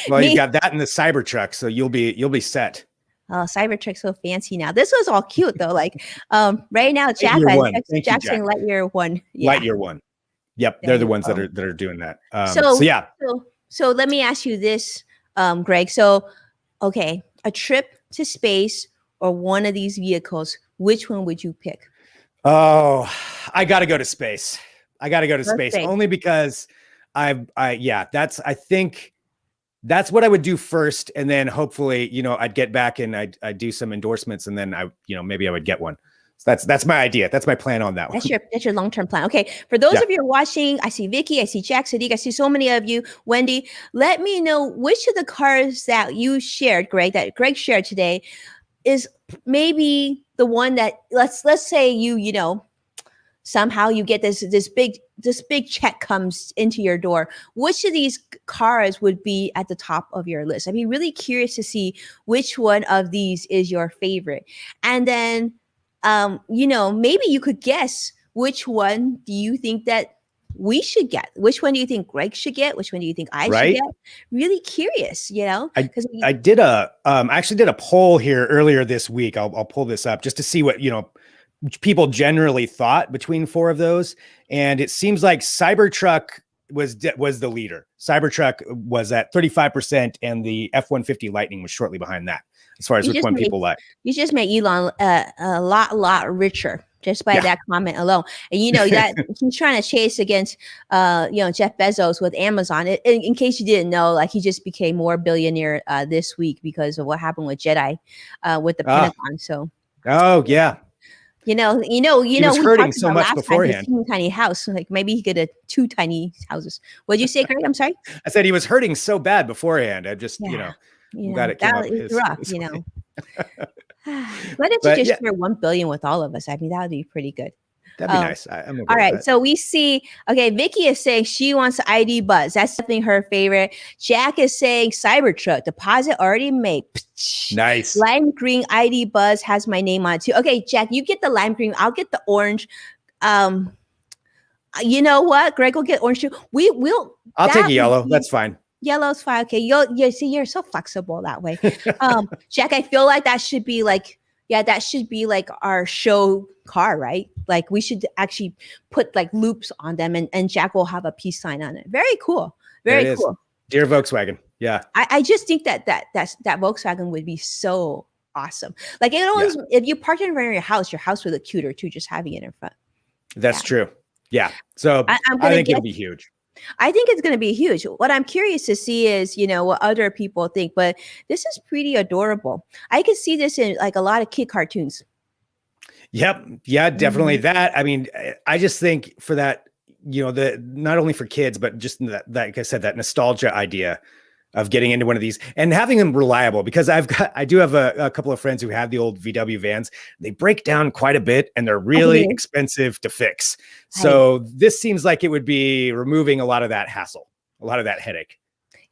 Well, you got that in the Cybertruck, so you'll be set. Oh, Cybertruck's so fancy now. This was all cute though. Like right now, Jackson Lightyear 1. Yeah. Lightyear 1. Yep, they're the ones that are doing that. So let me ask you this, Greg. So, okay, a trip to space or one of these vehicles, which one would you pick? Oh, I got to go to space. Only because I think that's what I would do first. And then hopefully, I'd get back and I'd do some endorsements, and then maybe I would get one. So that's my idea. That's my plan on that one. That's your long-term plan. Okay. For those of you watching, I see Vicky, I see Jack, Sadiq, I see so many of you. Wendy, let me know which of the cars that you shared, Greg, that Greg shared today is maybe the one that let's say somehow you get this big check comes into your door. Which of these cars would be at the top of your list? I'd be really curious to see which one of these is your favorite. And then maybe you could guess which one do you think that we should get? Which one do you think Greg should get? Which one do you think I should get? Really curious, because I actually did a poll here earlier this week. I'll pull this up just to see what, people generally thought between 4 of those. And it seems like Cybertruck was the leader. Cybertruck was at 35%, and the F-150 Lightning was shortly behind that, as far as which one people like. You just made Elon a lot richer just by that comment alone. And that he's trying to chase against Jeff Bezos with Amazon. In case you didn't know, like, he just became more billionaire this week because of what happened with Jedi with the Pentagon. So he was hurting so much beforehand. Tiny house, like maybe he could have 2 tiny houses. What'd you say, Greg? I'm sorry. I said he was hurting so bad beforehand. I just I'm glad it came up. It's rough, But if you just share 1 billion with all of us, I mean, that would be pretty good. That'd be nice. I'm okay all right. So we see, Vicky is saying she wants the ID Buzz. That's definitely her favorite. Jack is saying Cybertruck, deposit already made. Nice. Lime green ID Buzz has my name on it too. Okay, Jack, you get the lime green. I'll get the orange. You know what? Greg will get orange too. I'll take a yellow. That's fine. Yellow's fine. Okay. You're so flexible that way. Jack, I feel like that should be like our show car, right? Like, we should actually put like loops on them, and Jack will have a peace sign on it. Very cool. Very cool. Dear Volkswagen. Yeah. I just think that Volkswagen would be so awesome. Like, if you parked it in front of your house would look cuter too, just having it in front. That's true. Yeah. So I think it'll be huge. I think it's going to be huge. What I'm curious to see is, what other people think, but this is pretty adorable. I could see this in like a lot of kid cartoons. Yep. Yeah, definitely that. I mean, I just think for that, not only for kids, but just that, like I said, that nostalgia idea. of getting into one of these and having them reliable, because I do have a couple of friends who have the old VW vans. They break down quite a bit and they're I think really it is. expensive to fix. Right. So this seems like it would be removing a lot of that hassle, a lot of that headache.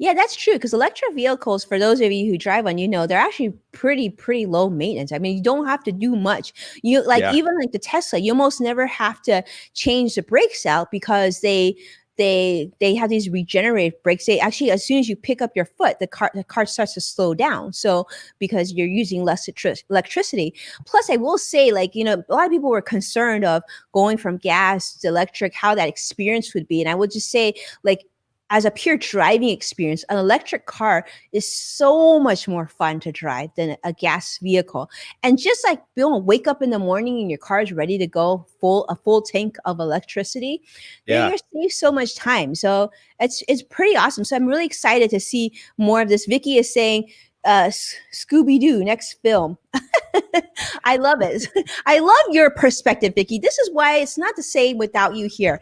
Yeah, that's true. Because electric vehicles, for those of you who drive one, they're actually pretty low maintenance. I mean, you don't have to do much. You like Yeah. even like the Tesla, you almost never have to change the brakes out because they have these regenerative brakes. They actually, as soon as you pick up your foot, the car starts to slow down. So because you're using less electricity. Plus, I will say, like, a lot of people were concerned of going from gas to electric, how that experience would be. And I would just say, like, as a pure driving experience, an electric car is so much more fun to drive than a gas vehicle. And just like wake up in the morning and your car is ready to go, a full tank of electricity, Yeah. you're save so much time. So it's pretty awesome. So I'm really excited to see more of this. Vicky is saying, Scooby Doo next film. I love it. I love your perspective, Vicky. This is why it's not the same without you here.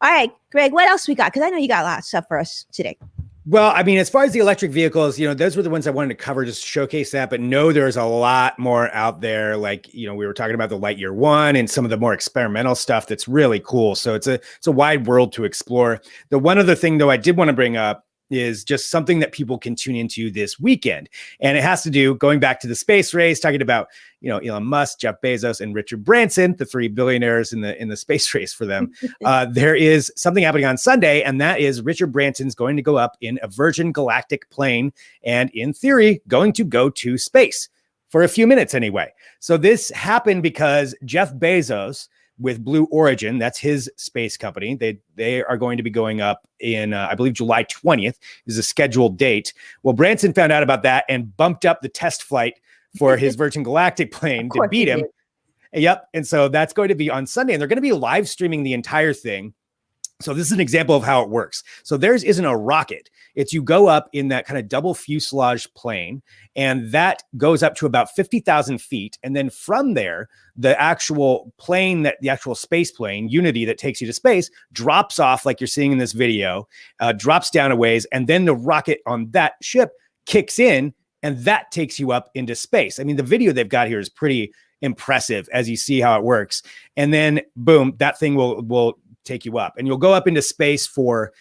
All right, Greg, what else we got? Because I know you got a lot of stuff for us today. Well, I mean, as far as the electric vehicles, those were the ones I wanted to cover, just showcase that. But no, there's a lot more out there. Like, we were talking about the Lightyear One and some of the more experimental stuff that's really cool. So it's a wide world to explore. The one other thing, though, I did want to bring up is just something that people can tune into this weekend. And it has to do, going back to the space race, talking about, Elon Musk, Jeff Bezos, and Richard Branson, the three billionaires in the space race for them. There is something happening on Sunday, and that is Richard Branson's going to go up in a Virgin Galactic plane and, in theory, going to go to space for a few minutes anyway. So this happened because Jeff Bezos, with Blue Origin, that's his space company. They are going to be going up in, I believe, July 20th is a scheduled date. Well, Branson found out about that and bumped up the test flight for his Virgin Galactic plane to beat him. Yep. And so that's going to be on Sunday, and they're going to be live streaming the entire thing. So this is an example of how it works. So theirs isn't a rocket. It's you go up in that kind of double fuselage plane, and that goes up to about 50,000 feet. And then from there, the actual plane, the actual space plane, Unity, that takes you to space, drops off like you're seeing in this video, drops down a ways, and then the rocket on that ship kicks in, and that takes you up into space. I mean, the video they've got here is pretty impressive as you see how it works. And then boom, that thing will take you up, and you'll go up into space for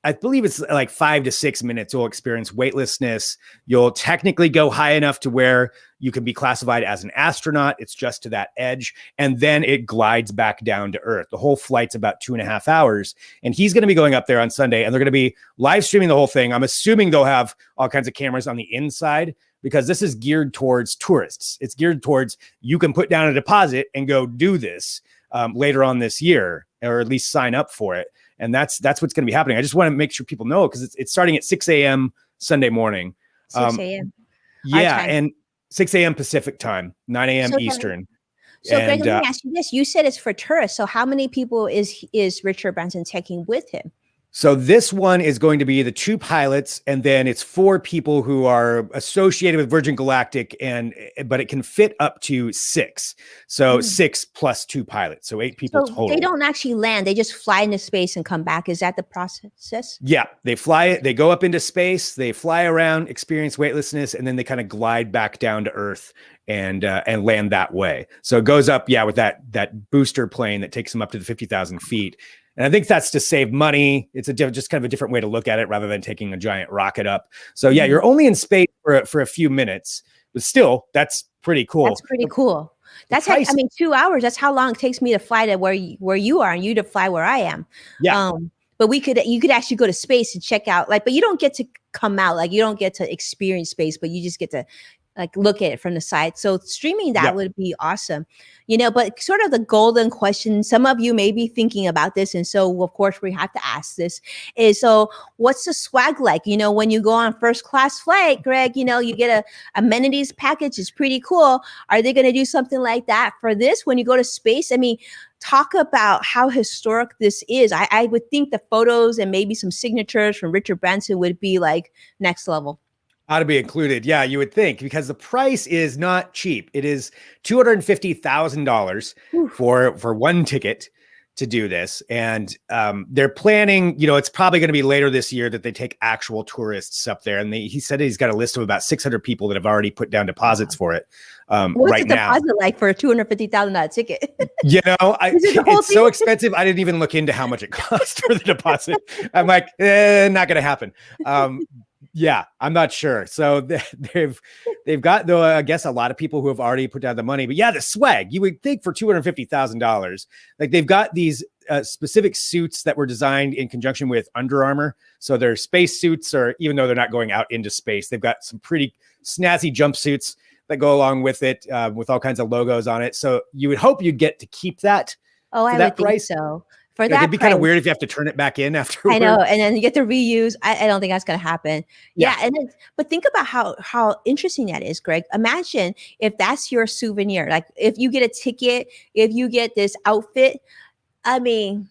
I believe it's like 5 to 6 minutes. You'll experience weightlessness. You'll technically go high enough to where you can be classified as an astronaut. It's just to that edge, and then it glides back down to Earth. The whole flight's about 2.5 hours, and he's going to be going up there on Sunday, and they're going to be live streaming the whole thing. I'm assuming they'll have all kinds of cameras on the inside, because this is geared towards tourists. It's geared towards, you can put down a deposit and go do this later on this year, or at least sign up for it. And that's what's going to be happening. I just want to make sure people know, because it's starting at 6 a.m. Sunday morning. 6 a.m. Yeah, and 6 a.m. Pacific time, 9 a.m. Eastern. So, Greg, let me ask you this. You said it's for tourists. So how many people is Richard Branson taking with him? So this one is going to be the 2 pilots, and then it's 4 people who are associated with Virgin Galactic, but it can fit up to 6. So 6 plus 2 pilots, so 8 people total. They don't actually land; they just fly into space and come back. Is that the process? Yeah, they fly. They go up into space, they fly around, experience weightlessness, and then they kind of glide back down to Earth and land that way. So it goes up, with that booster plane that takes them up to the 50,000 feet. And I think that's to save money. It's just kind of a different way to look at it, rather than taking a giant rocket up. So yeah, you're only in space for a few minutes, but still, that's pretty cool. That's pretty cool. That's 2 hours. That's how long it takes me to fly to where you are, and you to fly where I am. Yeah. But you could actually go to space and check out, but you don't get to come out, you don't get to experience space, but you just get to look at it from the side. So streaming that would be awesome, but sort of the golden question, some of you may be thinking about this. And so of course we have to ask this is, so what's the swag like? When you go on first class flight, Greg, you get a amenities package. It's pretty cool. Are they going to do something like that for this when you go to space? I mean, talk about how historic this is. I would think the photos and maybe some signatures from Richard Branson would be next level. Ought to be included. Yeah, you would think, because the price is not cheap. It is $250,000 for one ticket to do this. And they're planning, it's probably going to be later this year that they take actual tourists up there. And he said he's got a list of about 600 people that have already put down deposits for it What's the deposit like for a $250,000 ticket? It's so expensive. I didn't even look into how much it cost for the deposit. I'm like, not going to happen. Yeah, I'm not sure. So they've got, though, I guess a lot of people who have already put down the money. But yeah, the swag, you would think for $250,000, like they've got these specific suits that were designed in conjunction with Under Armour. So they're space suits, or even though they're not going out into space, they've got some pretty snazzy jumpsuits that go along with it, with all kinds of logos on it. So you would hope you'd get to keep that. Oh, I would think so. For that, it'd be kind of weird if you have to turn it back in afterwards. I know, and then you get to reuse. I don't think that's going to happen. Yeah, and then, but think about how interesting that is, Greg. Imagine if that's your souvenir. Like if you get a ticket, if you get this outfit. I mean,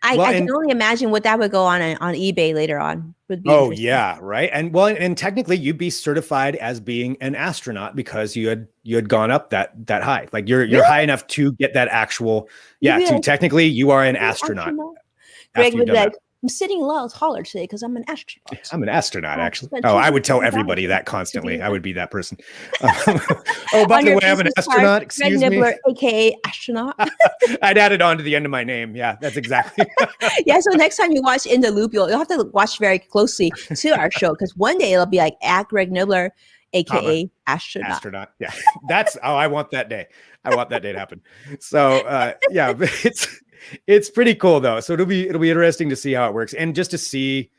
I can only imagine what that would go on eBay later on. Oh yeah, right. And technically, you'd be certified as being an astronaut because you had gone up that high. Like you're high enough to get that actual. Yeah, technically, you are an astronaut. Greg would be like, I'm sitting a lot taller today because I'm an astronaut. I'm an astronaut, actually. Oh, I would tell everybody that constantly. I would be that person. Oh, by the way, I'm an astronaut. Excuse me. Greg Nibbler, aka astronaut. I'd add it on to the end of my name. Yeah, that's exactly. Yeah, so next time you watch In the Loop, you'll have to watch very closely to our show because one day it'll be like at Greg Nibbler, aka astronaut. Astronaut. Yeah, I want that day. I want that day to happen. So yeah, it's pretty cool though. So it'll be interesting to see how it works, and just to see,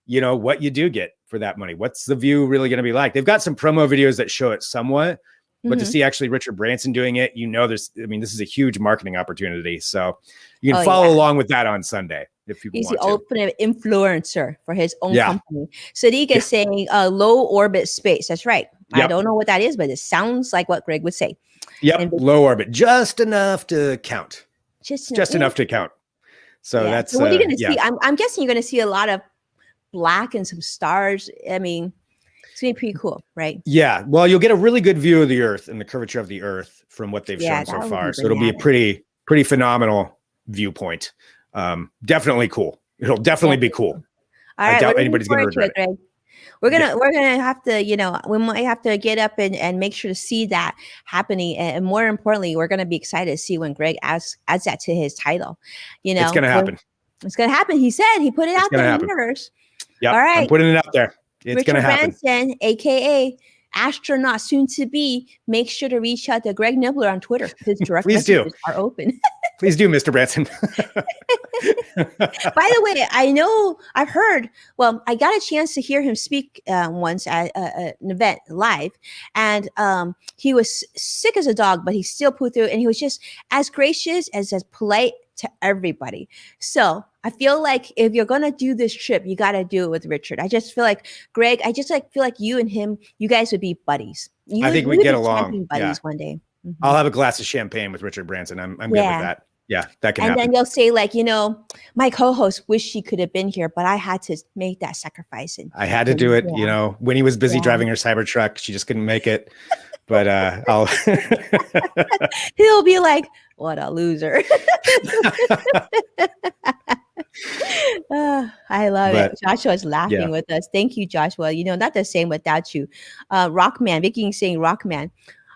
what you do get for that money. What's the view really going to be like? They've got some promo videos that show it somewhat, but to see actually Richard Branson doing it, this is a huge marketing opportunity. So you can follow along with that on Sunday if people want to. He's the ultimate influencer for his own company. Sadiq is saying low orbit space. That's right. Yep. I don't know what that is, but it sounds like what Greg would say. Yep, low orbit, just enough to count. Just enough to count. So that's. So what are you going to see? I'm guessing you're going to see a lot of black and some stars. I mean, it's going to be pretty cool, right? Yeah. Well, you'll get a really good view of the Earth and the curvature of the Earth from what they've shown so far. So it'll be a pretty phenomenal viewpoint. Definitely cool. It'll definitely be cool. All right, I doubt anybody's going to regret it. We're gonna have to, we might have to get up and make sure to see that happening. And more importantly, we're gonna be excited to see when Greg adds that to his title. It's gonna happen. It's gonna happen. He said he put it out there in the universe. Yeah. All right. I'm putting it out there. It's Richard gonna happen. Branson, aka astronaut soon to be, make sure to reach out to Greg Nibbler on Twitter. His direct messages are open. Please do, Mr. Branson. By the way, I've heard, I got a chance to hear him speak once at an event live, and he was sick as a dog, but he still put through, and he was just as gracious, as polite to everybody. So I feel like if you're going to do this trip, you got to do it with Richard. I just feel like, Greg, feel like you and him, you guys would be buddies. I think we get along. Buddies one day. Mm-hmm. I'll have a glass of champagne with Richard Branson. I'm good with that. Yeah, that can happen. And then they'll say, like, my co-host wished she could have been here, but I had to make that sacrifice. And I had to do it. When he was busy driving her Cybertruck, she just couldn't make it. But I'll. He'll be like, "What a loser." I love it. Joshua's laughing with us. Thank you, Joshua. Not the same without you. Rockman, Vicky saying Rockman.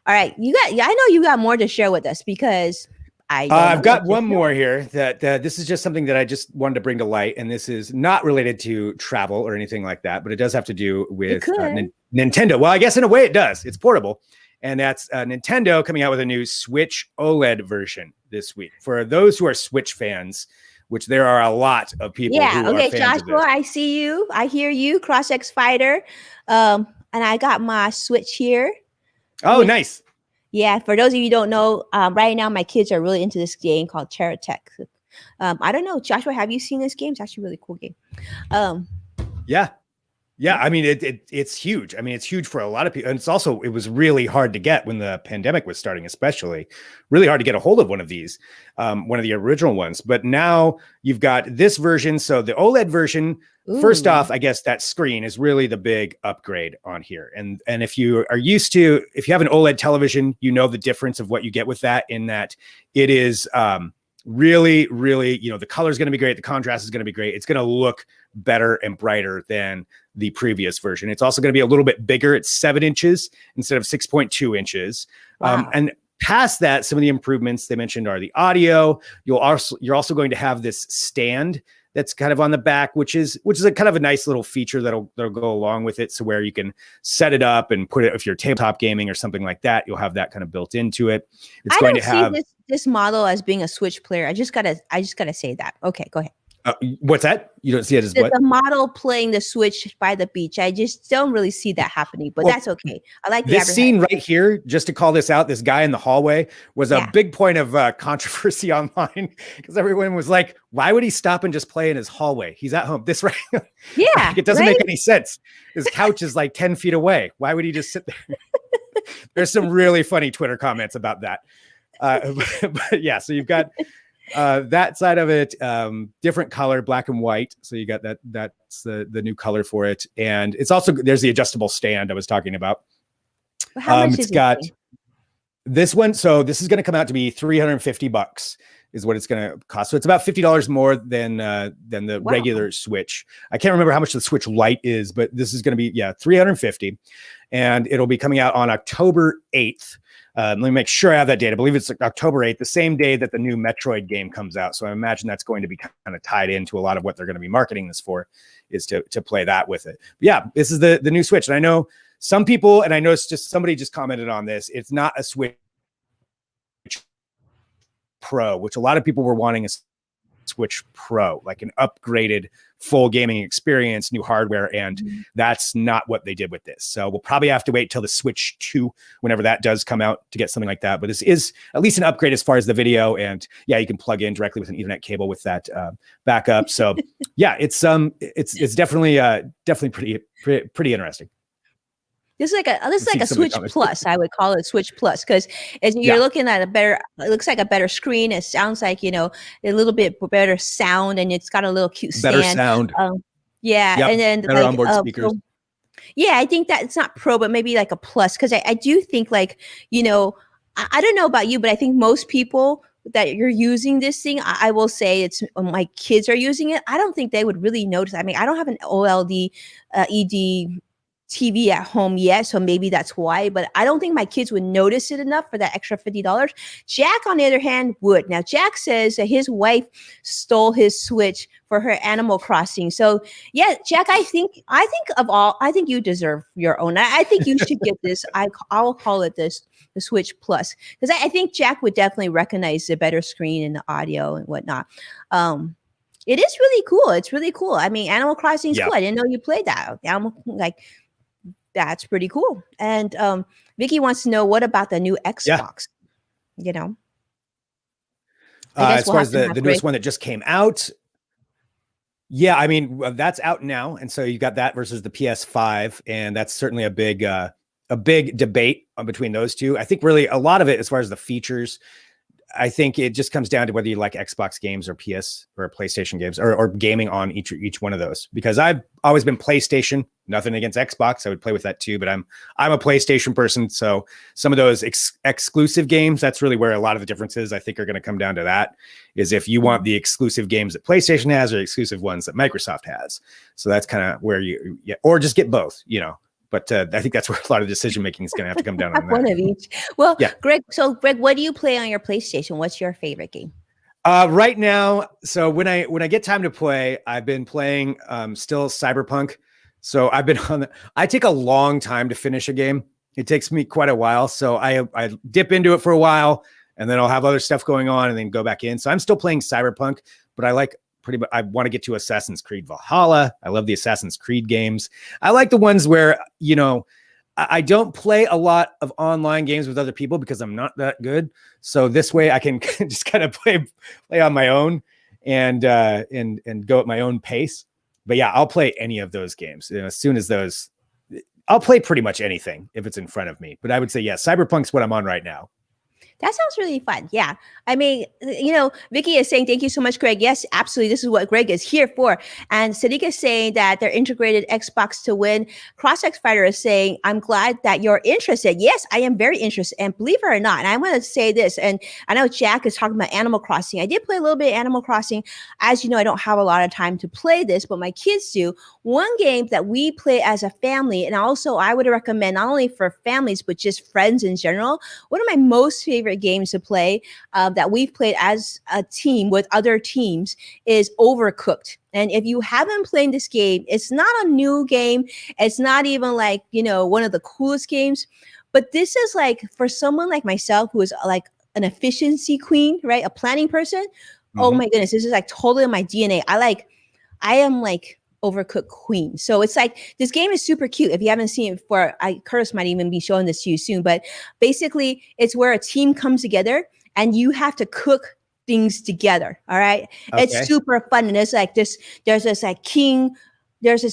All right, I know you got more to share with us because. I've got one more here that this is just something that I just wanted to bring to light, and this is not related to travel or anything like that, but it does have to do with Nintendo. Well, I guess in a way it does. It's portable, and that's Nintendo coming out with a new Switch OLED version this week. For those who are Switch fans, which there are a lot of people. Yeah. Who Okay, are fans Joshua, I see you. I hear you. Cross X Fighter, and I got my Switch here. Oh, nice. Yeah, for those of you who don't know, right now my kids are really into this game called Terra Tech. I don't know, Joshua, have you seen this game? It's actually a really cool game. Yeah. I mean, it's huge. I mean, it's huge for a lot of people, and it was really hard to get when the pandemic was starting, especially really hard to get a hold of one of these, one of the original ones. But now you've got this version. So the OLED version. Ooh. First off, I guess that screen is really the big upgrade on here. And if you are if you have an OLED television, the difference of what you get with that, in that it is really, really, the color is going to be great. The contrast is going to be great. It's going to look better and brighter than the previous version. It's also going to be a little bit bigger. It's 7 inches instead of 6.2 inches. Wow. And past that, some of the improvements they mentioned are the audio. You're also going to have this stand that's kind of on the back, which is a kind of a nice little feature that'll go along with it. So where you can set it up and put it, if you're tabletop gaming or something like that, you'll have that kind of built into it. It's going to have this model as being a Switch player. I just gotta say that. Okay, go ahead. What's that? You don't see it as what? The model playing the Switch by the beach. I just don't really see that happening, but that's okay. I like this scene right here. Just to call this out, this guy in the hallway was a big point of controversy online because everyone was like, "Why would he stop and just play in his hallway? He's at home." This right? Yeah, it doesn't make any sense. His couch is like 10 feet away. Why would he just sit there? There's some really funny Twitter comments about that. But yeah, so you've got that side of it, different color, black and white. So you got that's the new color for it. And it's also, there's the adjustable stand I was talking about. How much it's got this one. So this is going to come out to be $350 is what it's going to cost. So it's about $50 more than the regular Switch. I can't remember how much the Switch Lite is, but this is going to be, $350, and it'll be coming out on October 8th. Let me make sure I have that date. I believe it's October 8th, the same day that the new Metroid game comes out. So I imagine that's going to be kind of tied into a lot of what they're going to be marketing this for, is to play that with it. But yeah, this is the new Switch. And I know some people, and I know it's just somebody just commented on this, it's not a Switch Pro, which a lot of people were wanting a Switch Pro, like an upgraded full gaming experience, new hardware, and that's not what they did with this. So we'll probably have to wait till the Switch 2, whenever that does come out, to get something like that. But this is at least an upgrade as far as the video, and yeah, you can plug in directly with an Ethernet cable with that backup. So yeah, it's definitely pretty interesting. This is like a Switch Plus. I would call it Switch Plus, because as you're looking at it looks like a better screen. It sounds like, a little bit better sound, and it's got a little cute stand. Better sound. Yeah. Yep. And then better onboard speakers. So, yeah, I think that it's not Pro, but maybe like a Plus, because I do think, like, I don't know about you, but I think most people that you're using this thing, I will say, it's my kids are using it. I don't think they would really notice. I mean, I don't have an OLED ED TV at home yet, so maybe that's why, but I don't think my kids would notice it enough for that extra $50. Jack, on the other hand, would. Now, Jack says that his wife stole his Switch for her Animal Crossing. So yeah, Jack, I think you deserve your own. I think you should get this. I'll call it the Switch Plus, because I think Jack would definitely recognize the better screen and the audio and whatnot. It is really cool. It's really cool. I mean, Animal Crossing is cool. I didn't know you played that. That's pretty cool. And Vicky wants to know, what about the new Xbox? As far as the newest one that just came out. Yeah, I mean, that's out now. And so you got that versus the PS5. And that's certainly a big debate between those two. I think really a lot of it, as far as the features, I think it just comes down to whether you like Xbox games or PS or PlayStation games, or gaming on each one of those. Because I've always been PlayStation. Nothing against Xbox, I would play with that too, but I'm a PlayStation person. So some of those exclusive games, that's really where a lot of the differences, I think, are going to come down to that. Is if you want the exclusive games that PlayStation has, or exclusive ones that Microsoft has. So that's kind of where or just get both, But I think that's where a lot of decision making is going to have to come down on that. One of each. Well, yeah. Greg, what do you play on your PlayStation? What's your favorite game? Right now, so when I get time to play, I've been playing still Cyberpunk. So I've been I take a long time to finish a game. It takes me quite a while. So I dip into it for a while, and then I'll have other stuff going on and then go back in. So I'm still playing Cyberpunk, but I want to get to Assassin's Creed Valhalla. I love the Assassin's Creed games. I like the ones where, I don't play a lot of online games with other people because I'm not that good. So this way I can just kind of play on my own and go at my own pace. But yeah, I'll play any of those games. As soon as I'll play pretty much anything if it's in front of me. But I would say, yeah, Cyberpunk's what I'm on right now. That sounds really fun. Yeah. I mean, Vicky is saying, thank you so much, Greg. Yes, absolutely. This is what Greg is here for. And Sadiq is saying that they're integrated Xbox to win. CrossX Fighter is saying, I'm glad that you're interested. Yes, I am very interested. And believe it or not, and I want to say this, and I know Jack is talking about Animal Crossing. I did play a little bit of Animal Crossing. As you know, I don't have a lot of time to play this, but my kids do. One game that we play as a family, and also I would recommend not only for families, but just friends in general. One of my most favorite games to play that we've played as a team with other teams is Overcooked. And if you haven't played this game, it's not a new game. It's not even like, one of the coolest games. But this is like for someone like myself who is like an efficiency queen, right? A planning person. Oh my goodness, this is like totally in my DNA. I am like Overcooked queen. So it's like this game is super cute. If you haven't seen it before, Curtis might even be showing this to you soon. But basically, it's where a team comes together and you have to cook things together. All right, it's super fun. And it's like this. There's this like king. There's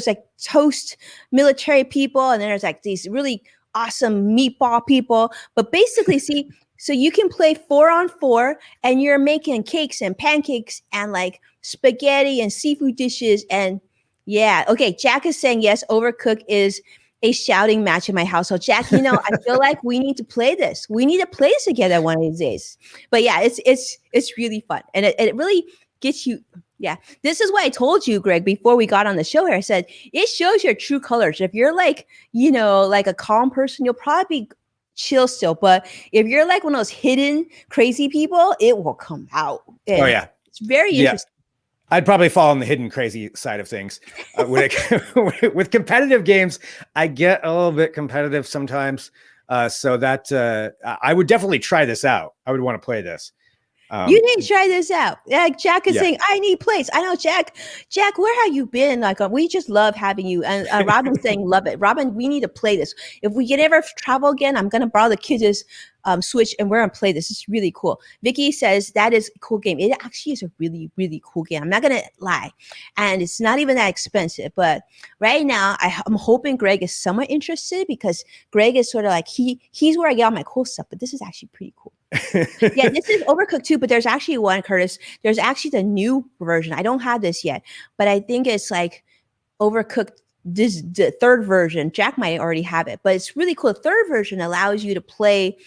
like toast military people, and then there's like these really awesome meatball people. But basically, see. So you can play 4-on-4 and you're making cakes and pancakes and like spaghetti and seafood dishes. And yeah, okay. Jack is saying, yes, Overcooked is a shouting match in my house. So Jack, I feel like we need to play this. We need to play this together one of these days. But yeah, it's really fun. And it really gets you. Yeah. This is why I told you, Greg, before we got on the show here, I said, it shows your true colors. If you're like, like a calm person, you'll probably be chill still, but if you're like one of those hidden crazy people, it will come out. And oh yeah, it's very interesting. I'd probably fall on the hidden crazy side of things. With competitive games, I get a little bit competitive sometimes, so that I would definitely try this out. I would want to play this. You need to try this out. Like Jack is saying, I need plates. I know, Jack, where have you been? Like, we just love having you. And Robin's saying, love it. Robin, we need to play this. If we can ever travel again, I'm going to borrow the kids' Switch and we're going to play this. It's really cool. Vicky says that is a cool game. It actually is a really, really cool game. I'm not going to lie. And it's not even that expensive. But right now, I'm hoping Greg is somewhat interested because Greg is sort of like, he's where I get all my cool stuff. But this is actually pretty cool. Yeah, this is Overcooked too, but there's actually one, Curtis. There's actually the new version. I don't have this yet, but I think it's like Overcooked, the third version. Jack might already have it, but it's really cool. The third version allows you to play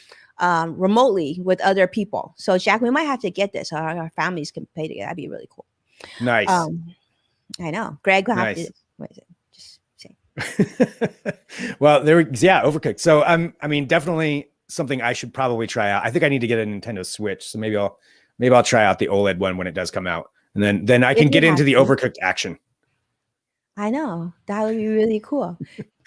remotely with other people. So Jack, we might have to get this so our families can play together. That'd be really cool. Nice. I know. Greg will have nice. to. What is it? Just say. Well, Overcooked. So I mean, definitely something I should probably try out. I think I need to get a Nintendo Switch, so maybe I'll try out the OLED one when it does come out, and then I can get into the Overcooked action. I know, that would be really cool.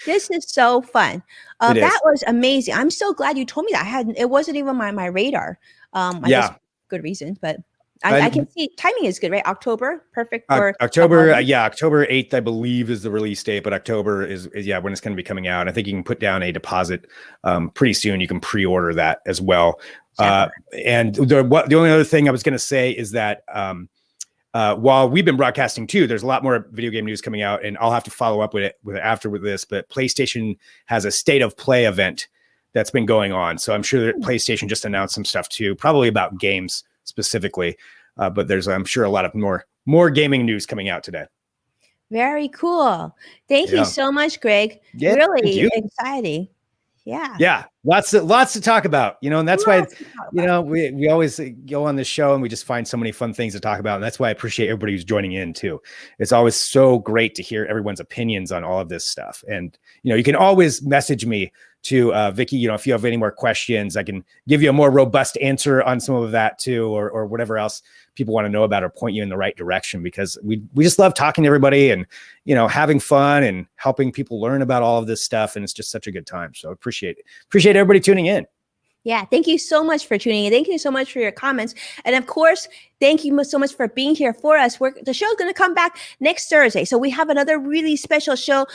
This is so fun. That was amazing. I'm so glad you told me that. It wasn't even my radar. I guess good reason, but I can see timing is good, right? October, perfect for October. October 8th, I believe, is the release date, but October is when it's going to be coming out. I think you can put down a deposit pretty soon. You can pre-order that as well. And the only other thing I was going to say is that while we've been broadcasting too, there's a lot more video game news coming out, and I'll have to follow up with it after this. But PlayStation has a State of Play event that's been going on, so I'm sure that PlayStation just announced some stuff too, probably about games specifically, but there's, I'm sure, a lot of more gaming news coming out today. Very cool. Thank you so much, Greg. Yeah, really exciting. Yeah. Lots to talk about, and that's why, we always go on this show and we just find so many fun things to talk about. And that's why I appreciate everybody who's joining in too. It's always so great to hear everyone's opinions on all of this stuff. And, you can always message me to Vicky, if you have any more questions, I can give you a more robust answer on some of that too, or whatever else people want to know about, or point you in the right direction, because we just love talking to everybody and, having fun and helping people learn about all of this stuff. And it's just such a good time. So appreciate everybody tuning in. Yeah. Thank you so much for tuning in. Thank you so much for your comments. And of course, Thank you so much for being here for us. The show's going to come back next Thursday. So we have another really special show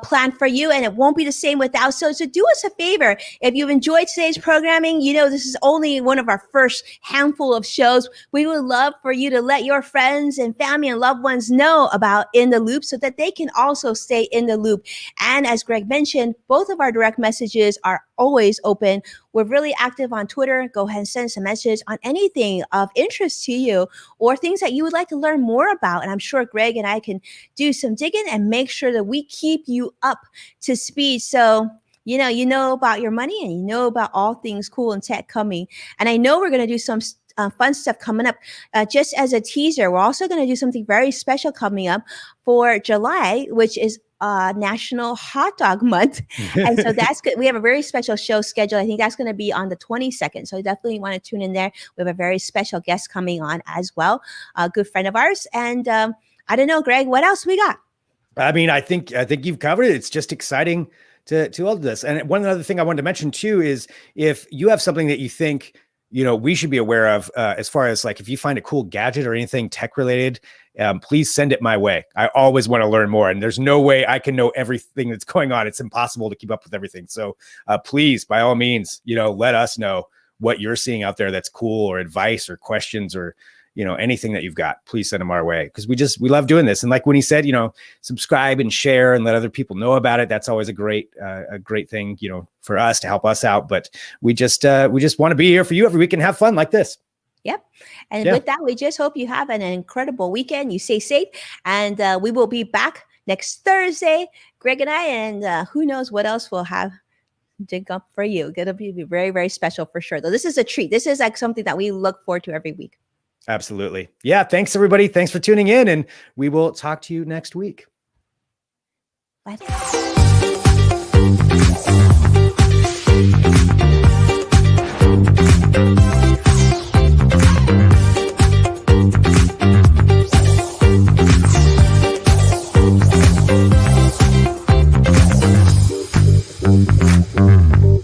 planned for you, and it won't be the same without. So do us a favor. If you've enjoyed today's programming, this is only one of our first handful of shows. We would love for you to let your friends and family and loved ones know about In the Loop so that they can also stay in the loop. And as Greg mentioned, both of our direct messages are always open. We're really active on Twitter. Go ahead and send us a message on anything of interest to you or things that you would like to learn more about. And I'm sure Greg and I can do some digging and make sure that we keep you up to speed. So, you know about your money and you know about all things cool and tech coming. And I know we're going to do some fun stuff coming up. Just as a teaser, we're also going to do something very special coming up for July, which is National Hot Dog Month. And so that's good. We have a very special show scheduled. I think that's going to be on the 22nd. So definitely want to tune in there. We have a very special guest coming on as well, a good friend of ours. And I don't know, Greg, what else we got? I mean, I think you've covered it. It's just exciting to all of this. And one other thing I wanted to mention too is if you have something that you think we should be aware of as far as like if you find a cool gadget or anything tech related, please send it my way. I always want to learn more, and there's no way I can know everything that's going on. It's impossible to keep up with everything. So please, by all means, let us know what you're seeing out there that's cool, or advice or questions or anything that you've got. Please send them our way, because we love doing this. And like when he said, subscribe and share and let other people know about it. That's always a great thing, for us to help us out. But we just want to be here for you every week and have fun like this. Yep. And with that, we just hope you have an incredible weekend. You stay safe, and we will be back next Thursday, Greg and I, and who knows what else we'll have dig up for you. It'll be very, very special for sure. Though this is a treat. This is like something that we look forward to every week. Absolutely. Yeah. Thanks, everybody. Thanks for tuning in, and we will talk to you next week. Bye.